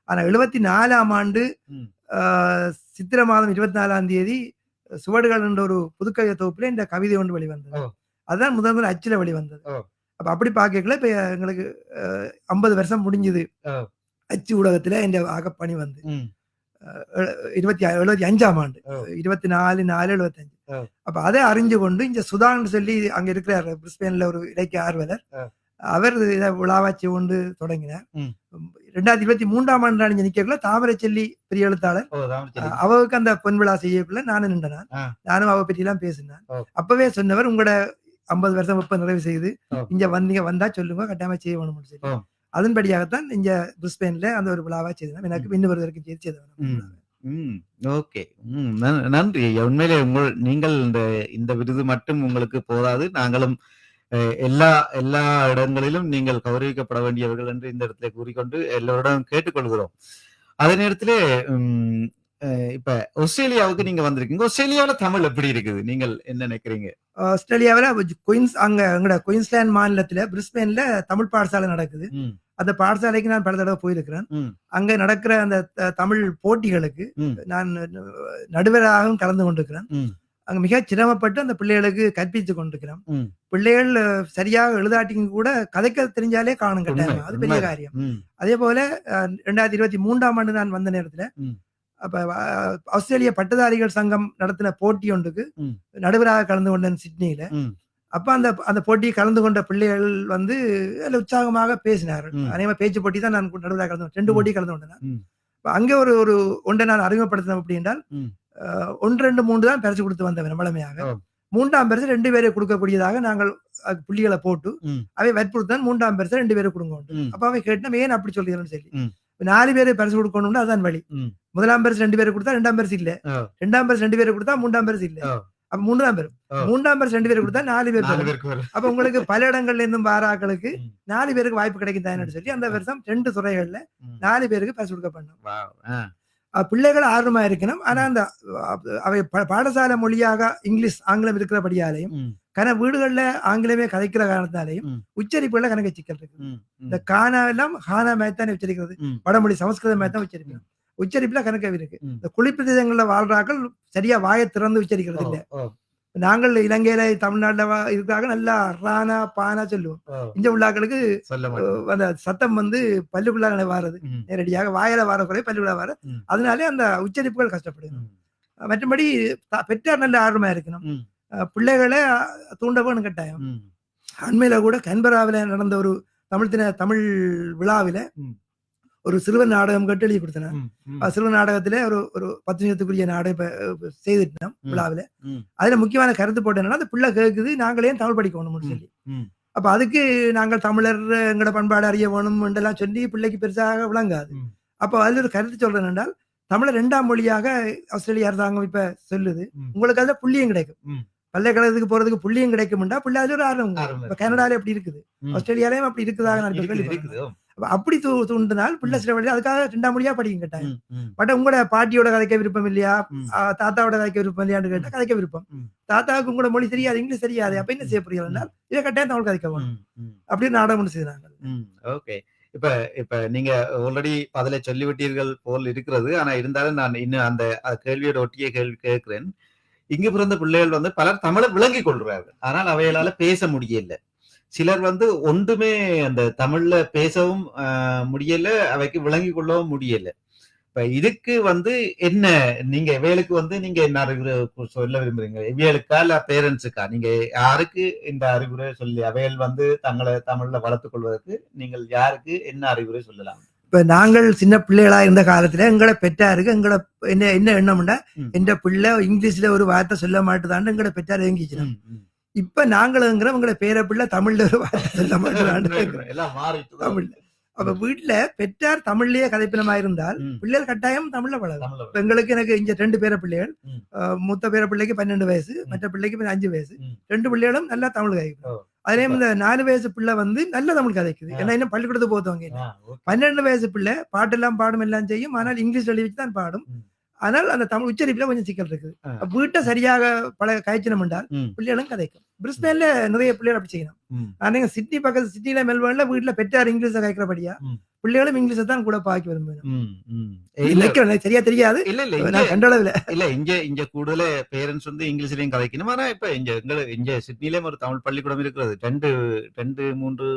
ஆனா 74ஆம் ஆண்டு சித்திரை மாதம் 24ஆம் தேதி சுவடுகள் என்ற ஒரு புதுக்கவிதை தொகுப்புல இந்த கவிதை ஒன்று வெளிவந்தது. அதுதான் முதல் அச்சில வெளிவந்தது. அப்ப அப்படி பாக்கல இப்ப எங்களுக்கு 50 வருஷம் முடிஞ்சது அச்சு ஊடகத்துல இந்த ஆகப்பணி வந்து 75ஆம் ஆண்டு 24/4/75. அப்ப அதை அறிஞ்சு கொண்டு இங்க சுதான்னு சொல்லி அங்க இருக்கிறார் பிரிஸ்பேன்ல ஒரு இலக்கிய ஆர்வலர். அவர் இதை விழாவாச்சி கொண்டு தொடங்கினார். 2023ஆம் ஆண்டு நான் நிக்கக்குள்ள தாமரை செல்லி பெரிய எழுத்தாளர் அவருக்கு அந்த பொன் விழா செய்யக்குள்ள நானும் நின்றேன். நானும் அவ பற்றி எல்லாம் பேசினேன். அப்பவே சொன்னவர், உங்களோட 50 வருஷம் வெப்ப நிறைவு செய்து இங்க வந்தா சொல்லுங்க, கட்டாயமா செய்ய வேணும்னு சொல்லி அதன்படியாகத்தான் இங்க பிரிஸ்பேன்ல அந்த ஒரு விழாவா செய்தேன். எனக்கு இன்னும் வருவதற்கு செய்து. ஓகே, நன்றி. உண்மையிலே நீங்கள் இந்த விருது மட்டும் உங்களுக்கு போதாது. நாங்களும் எல்லா இடங்களிலும் நீங்கள் கௌரவிக்கப்பட வேண்டியவர்கள் என்று இந்த இடத்துல கூறிக்கொண்டு எல்லோரிடம் கேட்டுக்கொள்கிறோம். அதே நேரத்திலே இப்ப ஆஸ்திரேலியாவுக்கு நீங்க வந்திருக்கீங்க. ஆஸ்திரேலியாவில தமிழ் எப்படி இருக்குது, நீங்கள் என்ன நினைக்கிறீங்க? ஆஸ்திரேலியாவில எங்களோட குயின்ஸ்லாந்து மாநிலத்துல பிரிஸ்பேன்ல தமிழ் பாடசாலை நடக்குது. அந்த பாடசாலைக்கு நான் பல தடவை போயிருக்கிறேன். அங்க நடக்கிற அந்த தமிழ் போட்டிகளுக்கு நான் நடுவராகவும் கலந்து கொண்டிருக்கிறேன். அங்க மிக சிரமப்பட்டு அந்த பிள்ளைகளுக்கு கற்பித்து கொண்டிருக்கிறோம். பிள்ளைகள் சரியாக எழுதாட்டிங்க கூட கதைக்க தெரிஞ்சாலே காணும் கட்டாயம், அது பெரிய காரியம். அதே போல 2023ஆம் ஆண்டு நான் வந்த நேரத்துல அப்ப ஆஸ்திரேலிய பட்டதாரிகள் சங்கம் நடத்தின போட்டி ஒன்றுக்கு நடுவராக கலந்து கொண்டேன் சிட்னியில. அப்ப அந்த அந்த போட்டியை கலந்து கொண்ட பிள்ளைகள் வந்து அதில் உற்சாகமாக பேசினார்கள். அநேகமாக பேச்சு போட்டி தான் நான் நடுவராக கலந்து 2 போட்டி கலந்து கொண்டேன். அங்கே ஒரு ஒரு ஒன்றை நான் அறிமுகப்படுத்தினேன். அப்படி என்றால் 1, 2, 3 தான் பரிசு கொடுத்து வந்தவன் வளமையாக. 3ஆம் பரிசு 2 பேரை கொடுக்கக்கூடியதாக நாங்கள் புள்ளிகளை போட்டு அவை வற்புறுத்தான் 3ஆம் பரிசு 2 பேரை கொடுங்க. அப்ப அவை கேட்டோம் ஏன் அப்படி சொல்றீங்கன்னு சொல்லி. 4 பேரை பரிசு கொடுக்கணும்னு அதான் வழி. 1ஆம் பரிசு 2 பேரை கொடுத்தா 2ஆம் பரிசு இல்ல, 2ஆம் பரிசு 2 பேரை கொடுத்தா 3ஆம் பரிசு இல்ல, அப்ப 3ஆம் பேரும் 3ஆம் பரிசு 2 பேரை கொடுத்தா 4 பேர். அப்ப உங்களுக்கு பல இடங்கள்ல இருந்தும் வாராக்களுக்கு 4 பேருக்கு வாய்ப்பு கிடைக்கும் தானே சொல்லி அந்த வருஷம் 2 துறைகள்ல 4 பேருக்கு பரிசு கொடுக்கப்படணும். பிள்ளைகள் ஆர்வமா இருக்கணும். ஆனா அந்த அவை பாடசாலை மொழியாக இங்கிலீஷ் ஆங்கிலம் இருக்கிறபடியாலையும் வீடுகள்ல ஆங்கிலமே கதைக்கிற காரணத்தாலையும் உச்சரிப்புல கணக்கு சிக்கல் இருக்கு. இந்த கானா எல்லாம் ஹானா மேத்தானே உச்சரிக்கிறது, வடமொழி சமஸ்கிருத மேத்தான் உச்சரிக்கணும். உச்சரிப்புல கணக்கு இருக்கு. இந்த குளிப்பிரதேசங்கள்ல வாழ்றாக்கள் சரியா வாயை திறந்து உச்சரிக்கிறது இல்லை. நாங்கள் இலங்கையில தமிழ்நாட்டுல இருக்கிறாங்க நல்லா ரானா பானா சொல்லுவோம். இங்க உள்ளாக்களுக்கு அந்த சத்தம் வந்து பல்லுக்குள்ளாக வாரது, நேரடியாக வாயில வார குறைய பல்லுக்குள்ள வார, அதனாலே அந்த உச்சரிப்புகள் கஷ்டப்படுது. மற்றபடி பெற்றார் நல்ல ஆர்வமா இருக்கணும். பிள்ளைகளை தூண்ட வேணும் கட்டாயம். அண்மையில கூட கன்பராவில நடந்த ஒரு தமிழ் விழாவில ஒரு சிறுவர் நாடகம் கட்டு எழுதி கொடுத்தேன். சிறுவர் நாடகத்திலே ஒரு 10 நிமிஷத்துக்குரிய நாடகம் செய்துட்டோம் விழாவில. அதுல முக்கியமான கருத்து போட்டேன்னா அந்த பிள்ளை கேட்குது நாங்களே தமிழ் படிக்கணும்னு சொல்லி. அப்ப அதுக்கு நாங்கள் தமிழர் எங்களோட பண்பாடு அறிய வேணும் என்றெல்லாம் சொல்லி பிள்ளைக்கு பெருசாக விளங்காது. அப்ப அதுல ஒரு கருத்து சொல்றேன் என்றால் தமிழர் 2ஆம் மொழியாக ஆஸ்திரேலியா அரசாங்கம் இப்ப சொல்லுது, உங்களுக்கு அதுல புள்ளியும் கிடைக்கும், பல்கலைக்கழகத்துக்கு போறதுக்கு புள்ளியும் கிடைக்கும்டா. பிள்ளை அதுல ஒரு ஆர்வம். இப்ப கனடாலே அப்படி இருக்குது, ஆஸ்திரேலியாலயும் அப்படி இருக்குதாக நான் கேள்விப்பட்டேன். அப்படி தூண்டினால் பிள்ளை சில வழி அதுக்காக 2ஆம் மொழியா படிக்க கேட்டாங்க. பட் உங்களோட பாட்டியோட கதைக்க விருப்பம் இல்லையா, தாத்தாவோட கதைக்க விருப்பம் இல்லையான்னு கேட்டா கதைக்க விருப்பம். தாத்தாவுக்கு உங்களோட மொழி தெரியாது, இங்கிலீஷ் தெரியாது, அப்ப என்ன செய்ய புரியல, இதை கட்டாயம் தமிழ் கதைக்க வேணும் அப்படின்னு நாடகம் செய்தாங்க. ஓகே, இப்ப நீங்க ஆல்ரெடி பதில சொல்லிவிட்டீர்கள் போல் இருக்கிறது. ஆனா இருந்தாலும் நான் இன்னும் அந்த கேள்வியோட ஒட்டிய கேள்வி கேட்கிறேன். இங்கு பிறந்த பிள்ளைகள் வந்து பலர் தமிழை விளங்கி கொள்றார்கள், ஆனால் அவைகளால பேச முடியல. சிலர் வந்து ஒன்றுமே அந்த தமிழ்ல பேசவும் முடியல, அவைக்கு விளங்கி கொள்ளவும் முடியல. இப்ப இதுக்கு வந்து என்ன நீங்க இவைகளுக்கு வந்து நீங்க என்ன அறிவுரை சொல்ல விரும்புறீங்க? இவைகளுக்கா இல்ல பேரண்ட்ஸுக்கா? நீங்க யாருக்கு இந்த அறிவுரை சொல்லி அவைகள் வந்து தங்களை தமிழ்ல வளர்த்துக் கொள்வதற்கு நீங்கள் யாருக்கு என்ன அறிவுரை சொல்லலாம்? இப்ப நாங்கள் சின்ன பிள்ளைகளா இருந்த காலத்துல எங்களை பெற்றாருக்கு எங்களை என்ன எண்ணம்னா எந்த பிள்ளை இங்கிலீஷ்ல ஒரு வார்த்தை சொல்ல மாட்டுதான்னு எங்களை பெற்றார் ஏங்கிச்சு. இப்ப நாங்களுங்கிற உங்களை பேர பிள்ளை தமிழ்ல ஒரு வார்த்தை சொல்ல மாட்டுறாங்க தமிழ்ல. அப்ப வீட்டுல பெற்றார் தமிழ்லயே கதைப்பினமா இருந்தால் பிள்ளைகள் கட்டாயம் தமிழ்ல பழகும். எங்களுக்கு எனக்கு இங்க 2 பேர பிள்ளைகள், மூத்த பேர பிள்ளைக்கு 12 வயசு, மற்ற பிள்ளைக்கு 5 வயசு. 2 பிள்ளைகளும் நல்லா தமிழ் கதைக்கும். அதே இந்த 4 வயசு பிள்ளை வந்து நல்ல தமிழ் கதைக்குது. ஏன்னா இன்னும் பள்ளிக்கூடத்துக்கு போத்தவங்க. 12 வயசு பிள்ளை பாட்டெல்லாம் பாடும் எல்லாம் செய்யும், ஆனால் இங்கிலீஷ் எழுதி வச்சு தான் பாடும். ஆனால் அந்த தமிழ் உச்சரிப்புல கொஞ்சம் சிக்கல் இருக்குது. வீட்டை சரியாக பல காய்ச்சனம் என்றால் பிள்ளைகளும் கதைக்கும். பிரிஸ்பேன்ல நிறைய பிள்ளைகள் அப்படி செய்யணும். ஆனா சிட்னி பக்கத்து சிட்னில மெல்பர்ன்ல வீட்டுல பெற்றார் இங்கிலீஷ கதைக்கிறபடியா பிள்ளைகளும் இங்கிலீஷை தான் கூட பாக்கி விரும்புவேன். சரியா தெரியாது கண்டளவுல இல்ல. இங்க கூடுதல பேரண்ட்ஸ் வந்து இங்கிலீஷ்லயும் கதைக்கணும். ஆனா இப்ப இங்க சிட்னிலயும் ஒரு தமிழ் பள்ளிக்கூடம் இருக்கிறது. 2-3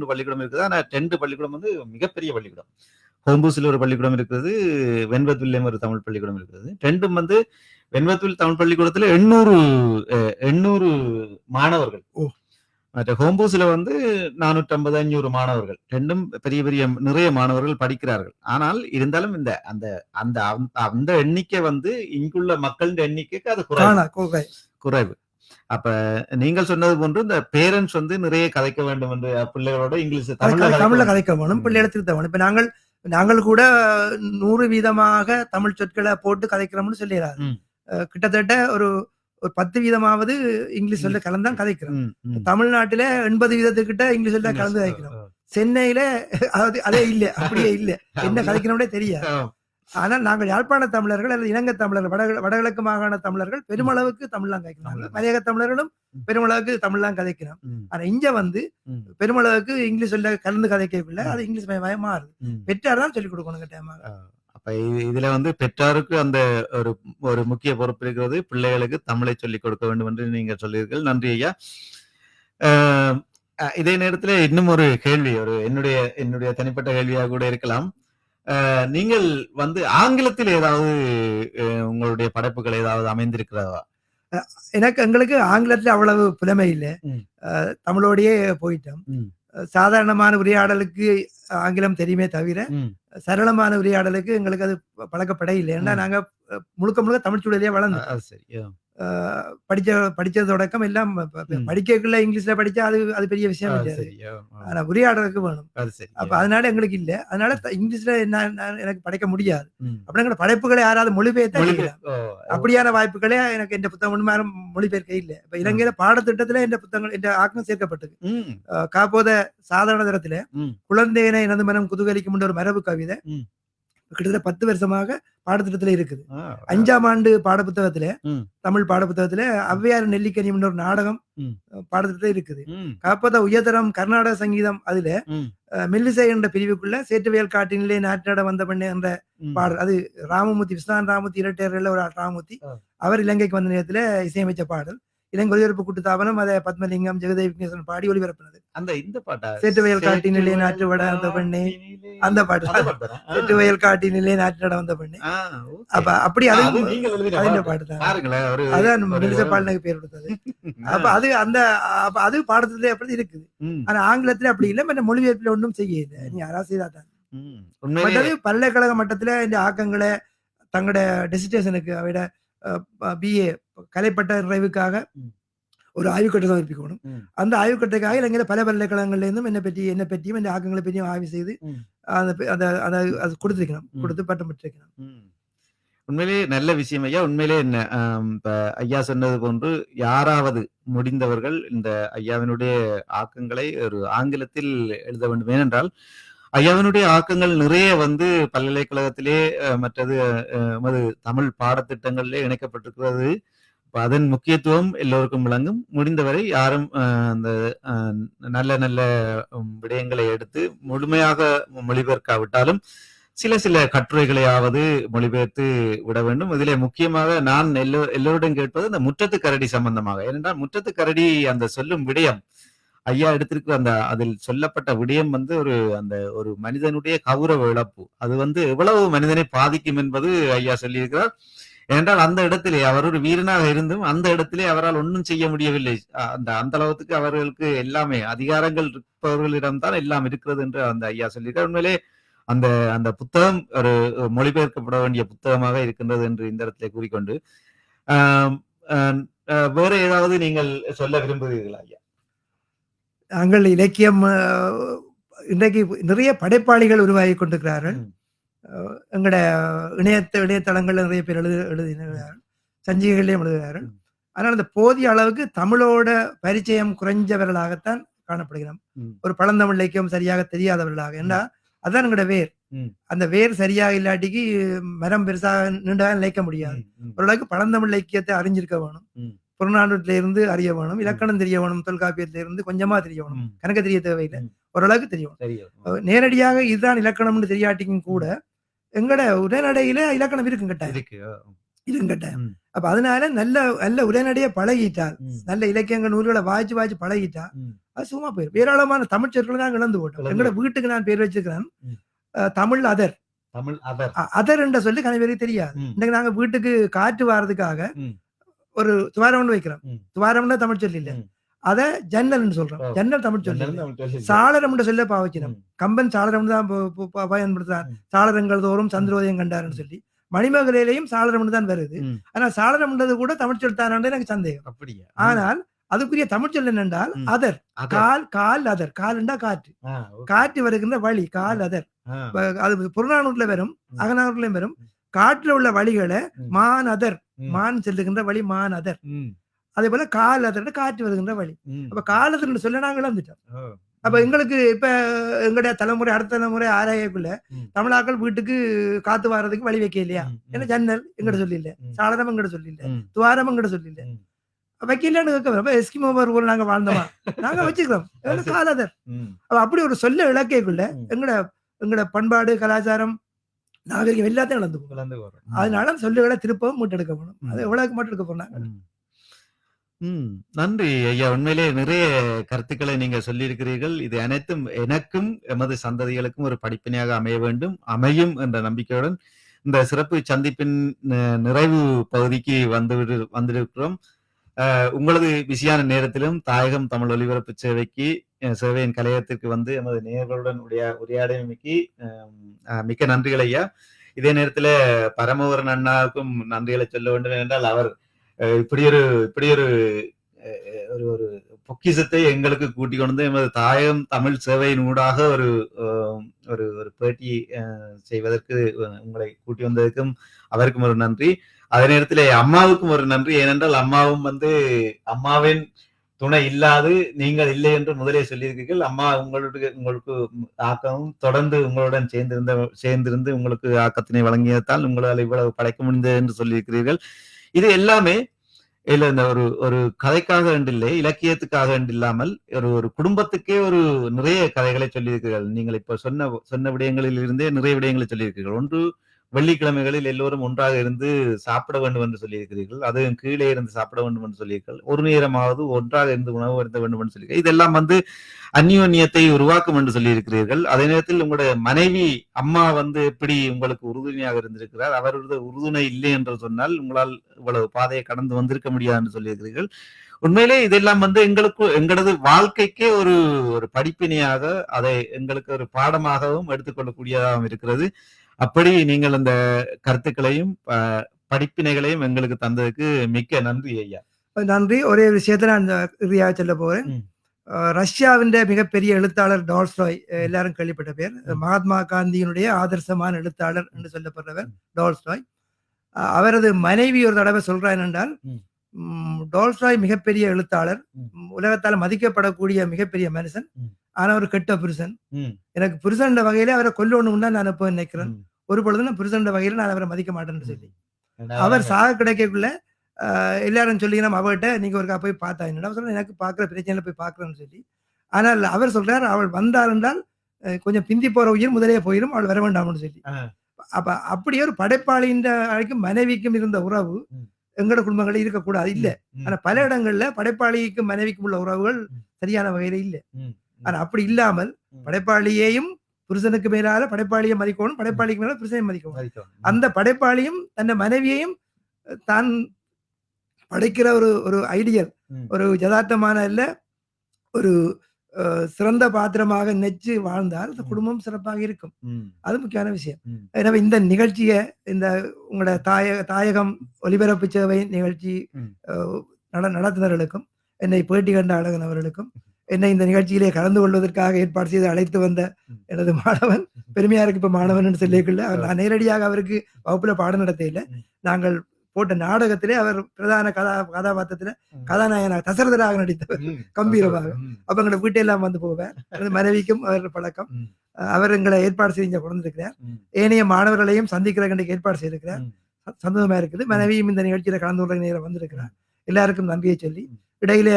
பள்ளிக்கூடம் இருக்குது. ஆனா 2 பள்ளிக்கூடம் வந்து மிகப்பெரிய பள்ளிக்கூடம். ஹோம்பூஸ்ல ஒரு பள்ளிக்கூடம் இருக்குது, வெண்பத்வில்லையும் ஒரு தமிழ் பள்ளிக்கூடம் இருக்குது. 2ம் வந்து வெண்பத்வில் தமிழ் பள்ளிக்கூடத்துல 800 மாணவர்கள், மற்ற ஹோம்பூஸ்ல வந்து 450-500 மாணவர்கள். 2ம் பெரிய நிறைய மாணவர்கள் படிக்கிறார்கள். ஆனால் இருந்தாலும் அந்த எண்ணிக்கை வந்து இங்குள்ள மக்களின் எண்ணிக்கைக்கு அது குறைவு. அப்ப நீங்கள் சொன்னது போன்று இந்த பேரண்ட்ஸ் வந்து நிறைய கதைக்க வேண்டும் என்று பிள்ளைகளோட இங்கிலீஷ் தமிழ்ல கதைக்க வேணும், பிள்ளைகளை திருத்த வேணும். இப்ப நாங்கள் கூட 100% தமிழ் சொற்களை போட்டு கதைக்கிறோம்னு சொல்லிடுறாரு. கிட்டத்தட்ட ஒரு 10% இங்கிலீஷ் சொல்ல கலந்தான் கதைக்கிறோம். தமிழ்நாட்டில 80% கிட்ட இங்கிலீஷ் சொல்ல கலந்து கதைக்கிறோம். சென்னையில அதே இல்ல, அப்படியே இல்ல, என்ன கதைக்கிறோம்னே தெரியாது. ஆனால் நாங்கள் யாழ்ப்பாண தமிழர்கள் அல்லது இலங்கை தமிழர்கள், வடகிழக்கு மாகாண தமிழர்கள் பெருமளவுக்கு தமிழ்லாம் கதைக்கிறாங்க. மலையக தமிழர்களும் பெருமளவுக்கு தமிழ்லாம் கதைக்கிறோம். ஆனா இங்க வந்து பெருமளவுக்கு இங்கிலீஷ் சொல்ல கலந்து கதைக்கவில்லை, அது இங்கிலீஷ் மயமா இருக்கு. பெற்றார் தான் சொல்லிக் கொடுக்கணும் கட்டாயமாக. அப்ப இதுல வந்து பெற்றாருக்கு அந்த ஒரு முக்கிய பொறுப்பு இருக்கிறது, பிள்ளைகளுக்கு தமிழை சொல்லிக் கொடுக்க வேண்டும் என்று நீங்க சொல்லியிருக்கீர்கள். நன்றி ஐயா. இதே நேரத்துல இன்னும் ஒரு கேள்வி, என்னுடைய தனிப்பட்ட கேள்வியாக கூட இருக்கலாம். நீங்கள் வந்து ஆங்கிலத்தில் ஏதாவது உங்களுடைய படைப்புகள் ஏதாவது அமைந்திருக்கிறதா? எங்களுக்கு ஆங்கிலத்துல அவ்வளவு புலமை இல்லை. ம். தமிழோடையே போயிட்டோம். ம். சாதாரணமான உரையாடலுக்கு ஆங்கிலம் தெரியுமே தவிர ம். சரளமான உரையாடலுக்கு எங்களுக்கு அது பழக்கப்பட இல்லை. ஏன்னா நாங்க முழுக்க முழுக்க தமிழ் சூழலே வளர்ந்தோம். அது சரி. படிச்சது தொடக்கம் எல்லாம் படிக்கக்குள்ள இங்கிலீஷ்ல படிச்சா அது பெரிய விஷயம் இல்லை. சரி. ஆனா உரையாடலுக்கு வேணும். அது சரி. அப்ப அதனால எங்களுக்கு இல்ல. அதனால இங்கிலீஷ்ல எனக்கு படைக்க முடியாது. ம். அப்படிங்கிற படைப்புகளை யாராவது மொழிபெயர்த்தா செய்யலாம். ஓ, அப்படியான வாய்ப்புகளே எனக்கு எந்த புத்தகம் ஒன்றும் மொழிபெயர்க்க இல்லை. இப்ப இலங்கையில பாடத்திட்டத்துல எந்த புத்தகங்கள் என்ற ஆக்கம் சேர்க்கப்பட்டது. ம். காப்போத சாதாரண தரத்துல ம். குழந்தையின எனது மனம் குதூகலிக்கும் ஒரு மரபு கவிதை ம். கிட்டத்தட்ட 10 வருஷமாக பாடத்திட்டத்துல இருக்குது. ஆ, 5ஆம் ஆண்டு பாடப்புத்தகத்துல ம். தமிழ் பாடப்புத்தகத்துல ஔவையார் நெல்லிக்கனி ஒரு நாடகம் ம். பாடத்திட்டத்துல இருக்குது. ம். காப்போத உயர்தரம் கர்நாடக சங்கீதம் அதுல ம். மெல்லிசை என்ற பிரிவுக்குள்ள சேட்டுவேல் காட்டினிலே நாட்டினாட வந்த பெண்ணே என்ற ம். பாடல். அது ராமமூர்த்தி விஸ்வநாத் ராமூர்த்தி இரட்டையர்ல ஒரு ராமமூர்த்தி அவர் இலங்கைக்கு வந்த நேரத்துல இசையமைச்ச பாடல். இலங்கை ஒலிபரப்பு கூட்டுத்தாபனம் அதை பத்மலிங்கம் ஜெகதேவ் விக்னேஸ்வரன் பாடி ஒளிபரப்பினது. இந்த பாட்டா? சேட்டுவயல் காட்டினிலே நாற்று வட வந்த பெண்ணே அந்த பாட்டு. சேட்டுவயல் காட்டினிலே நாற்று நட வந்த பெண்ணே. அப்ப அப்படி அது அதிന്റെ பாட்டு தான். அதான் மெல்லிசை பாடலுக்கு பேர் கொடுத்தது. அப்ப அது பாடத்துல அப்படி இருக்குது. ஆனா ஆங்கிலத்துல அப்படி இல்லை. மற்ற மொழிபெயர்ப்புல ஒன்றும் செய்ய இல்லை. நீ யாரா செய்தாதான் பல்கலைக்கழக மட்டத்துல இந்த ஆக்கங்களை தங்களோட டெசிடேஷனுக்கு அவையோட BA கலைப்பட்ட நிறைவுக்காக ஒரு ஆய்வுக்கட்டை சமர்ப்பிக்கணும். அந்த ஆய்வுக்கட்டைக்காக இலங்கையில பல பல்கலைக்கழகங்கள்ல இருந்தும் என்னை பற்றியும் இந்த ஆக்கங்களை பற்றியும் ஆய்வு செய்து அதை கொடுத்திருக்கணும். கொடுத்து பட்டம் பெற்றிருக்கணும். உண்மையிலேயே நல்ல விஷயம் ஐயா. உண்மையிலே என்ன இப்ப ஐயா சொன்னது போன்று யாராவது முடிந்தவர்கள் இந்த ஐயாவினுடைய ஆக்கங்களை ஒரு ஆங்கிலத்தில் எழுத வேண்டும். ஏனென்றால் ஐயாவினுடைய ஆக்கங்கள் நிறைய பல்கலைக்கழகத்திலே மற்றது தமிழ் பாடத்திட்டங்களிலே இணைக்கப்பட்டிருக்கிறது. அதன் முக்கியத்துவம் எல்லோருக்கும் விளங்கும். முடிந்தவரை யாரும் அந்த நல்ல நல்ல விடயங்களை எடுத்து முழுமையாக மொழிபெயர்க்காவிட்டாலும் சில கட்டுரைகளையாவது மொழிபெயர்த்து விட வேண்டும். இதிலே முக்கியமாக நான் எல்லோருடன் கேட்பது அந்த முற்றத்து கரடி சம்பந்தமாக. ஏனென்றால் முற்றத்து கரடி அந்த சொல்லும் விடயம் ஐயா எடுத்திருக்கிற அதில் சொல்லப்பட்ட விடயம் ஒரு மனிதனுடைய கௌரவ இழப்பு. அது எவ்வளவு மனிதனை பாதிக்கும் என்பது ஐயா சொல்லியிருக்கிறார். ஏனென்றால் அந்த இடத்திலே அவர் ஒரு வீரனாக இருந்தும் அந்த இடத்திலே அவரால் ஒன்றும் செய்ய முடியவில்லை. அந்த அளவுக்கு அவர்களுக்கு எல்லாமே அதிகாரங்கள் இருப்பவர்களிடம்தான் எல்லாம் இருக்கிறது என்று அந்த ஐயா சொல்லியிருக்கார். உண்மையிலே அந்த புத்தகம் ஒரு மொழிபெயர்க்கப்பட வேண்டிய புத்தகமாக இருக்கின்றது என்று இந்த இடத்திலே கூறிக்கொண்டு வேற ஏதாவது நீங்கள் சொல்ல விரும்புகிறீர்களா ஐயா? நாங்கள் இலக்கியம் இன்றைக்கு நிறைய படைப்பாளிகள் உருவாகி கொண்டிருக்கிறார்கள். எங்களோட இணையதளங்கள்ல நிறைய பேர் எழுதினார்கள், சஞ்சிகைகளையும் எழுதுகிறார்கள். ஆனால் அந்த போதிய அளவுக்கு தமிழோட பரிச்சயம் குறைஞ்சவர்களாகத்தான் காணப்படுகிறோம். ஒரு பழந்தமிழ் இலக்கியம் சரியாக தெரியாதவர்களாக. ஏன்னா அதான் எங்களோட வேர். அந்த வேர் சரியாக இல்லாட்டிக்கு மரம் பெருசாக நீண்டாக நிலைக்க முடியாது. ஓரளவுக்கு பழந்தமிழ் இலக்கியத்தை அறிஞ்சிருக்க வேணும். புறநானூற்றில இருந்து அறிய வேணும், இலக்கணம் தெரிய வேணும், தொல்காப்பியத்தில இருந்து கொஞ்சமா தெரிய வேணும், கணக்கு தெரிய தேவையில்லை, ஓரளவுக்கு தெரியணும். நேரடியாக இதுதான் இலக்கணம்னு தெரியாட்டிக்கும் கூட எங்கட உரைநடையில இலக்கணம் இருக்கும் கட்டாயம். அப்ப அதனால நல்ல உரைநடைய பழகிட்டால், நல்ல இலக்கியங்கள் நூல்களை வாய்ச்சி பழகிட்டா அது சும்மா போயிடும். ஏராளமான தமிழ் சொற்களை நாங்கள் இழந்து போட்டோம். எங்களோட வீட்டுக்கு நான் பேர் வச்சிருக்கிறேன் தமிழ் அதர். அதர் என்ற சொல்லி கணக்கு பேருக்கு தெரியாது. இன்னைக்கு நாங்க வீட்டுக்கு காற்று வாரதுக்காக ஒரு துவாரம் வைக்கிறோம். துவாரம்னா தமிழ் சொல்லி இல்ல, அத ஜன்னல் சொல்றோம். ஜன்னல் தமிழ் சொல்லி. சாளரம் சொல்ல பாவச்சினம். கம்பன் சாளரம் தான் பயன்படுத்தான். சாளரங்கள் தோறும் சந்திரோதயம் கண்டாருன்னு சொல்லி மணிமகலையிலையும் சாளரம் தான் வருது. ஆனா சாளரம்ன்றது கூட தமிழ் சொல்லித்தானு எனக்கு சந்தேகம். ஆனால் அதுக்குரிய தமிழ் சொல் என்னென்றால் அதர். கால் அதர். கால்ண்டா காற்று. காற்று வருகின்ற வழி கால் அதர். அது புறநானூற்றுல வரும், அகநானூற்றுலயும் வரும். காற்றுல உள்ள வழிகளை மான் அதர், மான் செல்லுகின்ற வழி மான் அதர். அதே போல கால் அதர் காற்று வருகின்ற வழி. அப்ப காலத்துல சொல்ல நாங்கள் வந்துட்டோம். அப்ப எங்களுக்கு இப்ப எங்களுடைய தலைமுறை அடுத்த தலைமுறை ஆராயக்குள்ள தமிழாக்கள் வீட்டுக்கு காத்து வாரதுக்கு வழி வைக்க இல்லையா? ஏன்னா ஜன்னல் எங்கிட்ட சொல்லி இல்ல, சாளரம் எங்கிட்ட சொல்லி இல்ல, துவாரம் எங்கிட்ட சொல்லி இல்ல, வைக்கலான்னு கேட்க எஸ்கிமோ ஊர் நாங்க வாழ்ந்தோமா? நாங்க வச்சுக்கிறோம் காலதர். அப்படி ஒரு சொல்ல இலக்கைக்குள்ள எங்கட பண்பாடு, கலாச்சாரம், நாகரிகம் எல்லாத்தையும் இழந்து போகும். அதனால சொல்லுகளை திருப்பவும் மீட்டெடுக்க போகணும். அது எவ்வளவுக்கு மட்டும் எடுக்க போனாங்க. நன்றி ஐயா. உண்மையிலே நிறைய கருத்துக்களை நீங்க சொல்லியிருக்கிறீர்கள். இது அனைத்தும் எனக்கும் எமது சந்ததிகளுக்கும் ஒரு படிப்பினையாக அமைய வேண்டும், அமையும் என்ற நம்பிக்கையுடன் இந்த சிறப்பு சந்திப்பின் நிறைவு பகுதிக்கு வந்திருக்கிறோம். உங்களது பிஸியான நேரத்திலும் தாயகம் தமிழ் ஒலிபரப்பு சேவைக்கு சேவையின் கலையகத்திற்கு வந்து எமது நேயர்களுடன் உரையாடியமைக்கு மிக்க நன்றிகள் ஐயா. இதே நேரத்துல பரமவரன் அண்ணாவுக்கும் நன்றிகளை சொல்ல வேண்டும் என்றால் அவர் இப்படி ஒரு ஒரு பொக்கிஷத்தை எங்களுக்கு கூட்டிக் கொண்டு எமது தாயகம் தமிழ் சேவையின் ஊடாக ஒரு ஒரு பேட்டி செய்வதற்கு உங்களை கூட்டி வந்ததற்கும் அவருக்கும் ஒரு நன்றி. அதே நேரத்தில் அம்மாவுக்கும் ஒரு நன்றி. ஏனென்றால் அம்மாவும் வந்து அம்மாவின் துணை இல்லாது நீங்கள் இல்லை என்று முதலே சொல்லியிருக்கீர்கள். அம்மா உங்களுக்கு ஆக்கமும் தொடர்ந்து உங்களுடன் சேர்ந்திருந்து உங்களுக்கு ஆக்கத்தினை வழங்கியதால் உங்களால் இவ்வளவு படைக்க முடிந்தது என்று சொல்லியிருக்கிறீர்கள். இது எல்லாமே இல்ல இந்த ஒரு கதைக்காக இல்லை, இலக்கியத்துக்காக இல்லாமல் ஒரு குடும்பத்துக்கே ஒரு நிறைய கதைகளை சொல்லியிருக்கிறீர்கள். நீங்கள் இப்ப சொன்ன விடயங்களில் இருந்தே நிறைய விடயங்களை சொல்லியிருக்கிறீர்கள். ஒன்று, வெள்ளிக்கிழமைகளில் எல்லோரும் ஒன்றாக இருந்து சாப்பிட வேண்டும் என்று சொல்லியிருக்கிறீர்கள். அது கீழே இருந்து சாப்பிட வேண்டும் என்று சொல்லியிருக்கள். ஒரு நேரமாவது ஒன்றாக இருந்து உணவு அருந்த வேண்டும் என்று சொல்லியிருக்கள். இதெல்லாம் வந்து அந்யோன்யத்தை உருவாக்கும் என்று சொல்லியிருக்கிறீர்கள். அதே நேரத்தில் உங்களுடைய மனைவி அம்மா வந்து எப்படி உங்களுக்கு உறுதுணையாக இருந்திருக்கிறார். அவரது உறுதுணை இல்லை என்று சொன்னால் உங்களால் இவ்வளவு பாதையை கடந்து வந்திருக்க முடியாது என்று சொல்லியிருக்கிறீர்கள். உண்மையிலே இதெல்லாம் வந்து எங்களது வாழ்க்கைக்கே ஒரு படிப்பினையாக, அதை எங்களுக்கு ஒரு பாடமாகவும் எடுத்துக்கொள்ளக்கூடியதாகவும் இருக்கிறது. அப்படி நீங்கள் அந்த கருத்துக்களையும் படிப்பினைகளையும் எங்களுக்கு தந்ததுக்கு மிக்க நன்றி ஐயா. நன்றி. ஒரே விஷயத்த நான் இறுதியாக சொல்ல போறேன். ரஷ்யாவின் மிகப்பெரிய எழுத்தாளர் டால்ஸ்டாய், எல்லாரும் கேள்விப்பட்ட பேர், மகாத்மா காந்தியினுடைய ஆதர்சமான எழுத்தாளர் என்று சொல்லப்படுறவர் டால்ஸ்டாய். அவரது மனைவி ஒரு தடவை சொல்றார் என்றால், டால்ஸ்டாய் மிகப்பெரிய எழுத்தாளர், உலகத்தால் மதிக்கப்படக்கூடிய மிகப்பெரிய மனுஷன், ஆனா ஒரு கெட்ட புருஷன். எனக்கு புருஷன் வகையில அவரை கொல்லணும்னு தான் நான் இப்போ நினைக்கிறேன். ஒரு பொழுது நான் புருஷன் வகையில நான் அவரை மதிக்க மாட்டேன்னு சொல்லி அவர் சாக கிடைக்கக்குள்ள எல்லாரும் சொல்லிக்கணும் அவர்கிட்ட நீங்க ஒருக்கா போய் பார்த்தா என்னடா சொல்ல, எனக்கு பாக்குற பிரச்சனையில போய் பாக்குறேன்னு சொல்லி. ஆனால் அவர் சொல்றார், அவள் வந்தாள் என்றால் கொஞ்சம் பிந்தி போற உயிர் முதலே போயிடும், அவள் வர வேண்டாம்னு சொல்லி. அப்ப அப்படியே ஒரு படைப்பாளியின் மனைவிக்கும் இருந்த உறவு எங்களோட குடும்பங்களில் இருக்கக்கூடாது இல்ல. ஆனா பல இடங்கள்ல படைப்பாளிக்கும் மனைவிக்கும் உள்ள உறவுகள் சரியான வகையில இல்ல. ஆனா அப்படி இல்லாமல் படைப்பாளியையும் புருஷனுக்கு மேலால படைப்பாளியை மதிக்கணும், படைப்பாளிக்கு மேல புருஷனை மதிக்கணும். அந்த படைப்பாளியும் தன் மனைவியையும் தான் படைக்கிற ஒரு ஐடியல், ஒரு யதார்த்தமான இல்ல, ஒரு சிறந்த பாத்திரமாக நினைச்சு வாழ்ந்தால் அந்த குடும்பம் சிறப்பாக இருக்கும். அது முக்கியமான விஷயம். எனவே இந்த நிகழ்ச்சியை, இந்த உங்களோட தாயகம் ஒலிபரப்பு சேவை நிகழ்ச்சி நடத்துனர்களுக்கும், என்னை பேட்டி கண்ட அழகன் அவர்களுக்கும், என்னை இந்த நிகழ்ச்சியிலே கலந்து கொள்வதற்காக ஏற்பாடு செய்து அழைத்து வந்த எனது மாணவன், பெருமையா இருக்கு இப்ப மாணவன் சொல்லிக்கல, நான் நேரடியாக அவருக்கு வகுப்புல பாடம் நடத்த இல்லை. நாங்கள் போட்ட நாடகத்திலே அவர் பிரதான கதாபாத்திரத்துல கதாநாயகனாக தசரதராக நடித்தவர் கம்பீரமாக. அப்ப எங்களை வீட்டையெல்லாம் வந்து போவார். எனது மனைவிக்கும் அவர் பழக்கம். அவர் எங்களை ஏற்பாடு செய்ய கொண்டிருக்கிறார். ஏனைய மாணவர்களையும் சந்திக்கிற கண்டிக்கு ஏற்பாடு செய்திருக்கிறார். சந்தோஷமா இருக்குது. மனைவியும் இந்த நிகழ்ச்சியில கலந்து கொள்ள நேரம் வந்திருக்கிறார். எல்லாருக்கும் நன்றியை சொல்லி, இடையில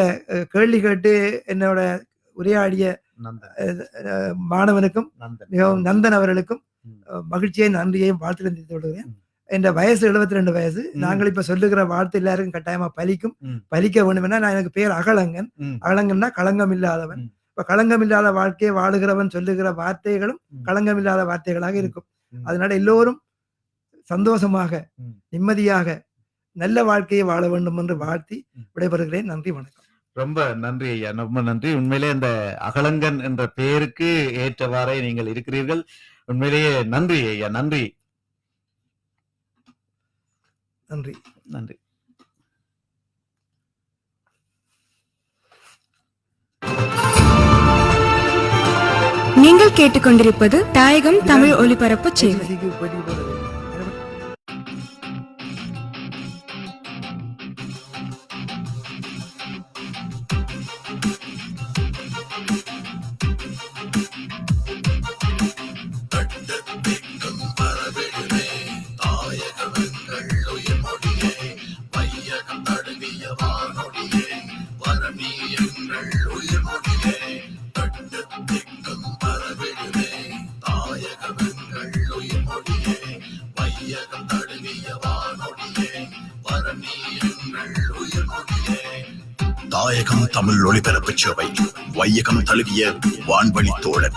கேள்வி கேட்டு என்னோட உரையாடிய மாணவனுக்கும் மிகவும் நந்தன் அவர்களுக்கும் மகிழ்ச்சியை நன்றியையும் வாழ்த்து தெரிவித்து கொள்கிறேன். என் வயசு 72 வயசு. நாங்கள் இப்ப சொல்லுகிற வார்த்தை எல்லாருக்கும் கட்டாயமா பலிக்க வேண்டும்னா, நான் எனக்கு பேர் அகலங்கன். அகலங்கன்னா களங்கம் இல்லாதவன். இப்ப களங்கம் இல்லாத வாழ்க்கையை வாழுகிறவன் சொல்லுகிற வார்த்தைகளும் களங்கம் இல்லாத வார்த்தைகளாக இருக்கும். அதனால எல்லோரும் சந்தோஷமாக நிம்மதியாக நல்ல வாழ்க்கையை வாழ வேண்டும் என்று வாழ்த்தி விடைபெறுகிறேன். நன்றி, வணக்கம். ரொம்ப நன்றி ஐயா, ரொம்ப நன்றி. உண்மையிலே இந்த அகலங்கன் என்ற பெயருக்கு ஏற்றவாறே நீங்கள் இருக்கிறீர்கள். உண்மையிலேயே நன்றி ஐயா, நன்றி நன்றி நன்றி. நீங்கள் கேட்டுக்கொண்டிருப்பது தாயகம் தமிழ் ஒலிபரப்பு சேவை. தாயகம் தமிழ் ஒலிபரப்பு சேவை வையகம் தழுவிய வான்வழி தோழன்.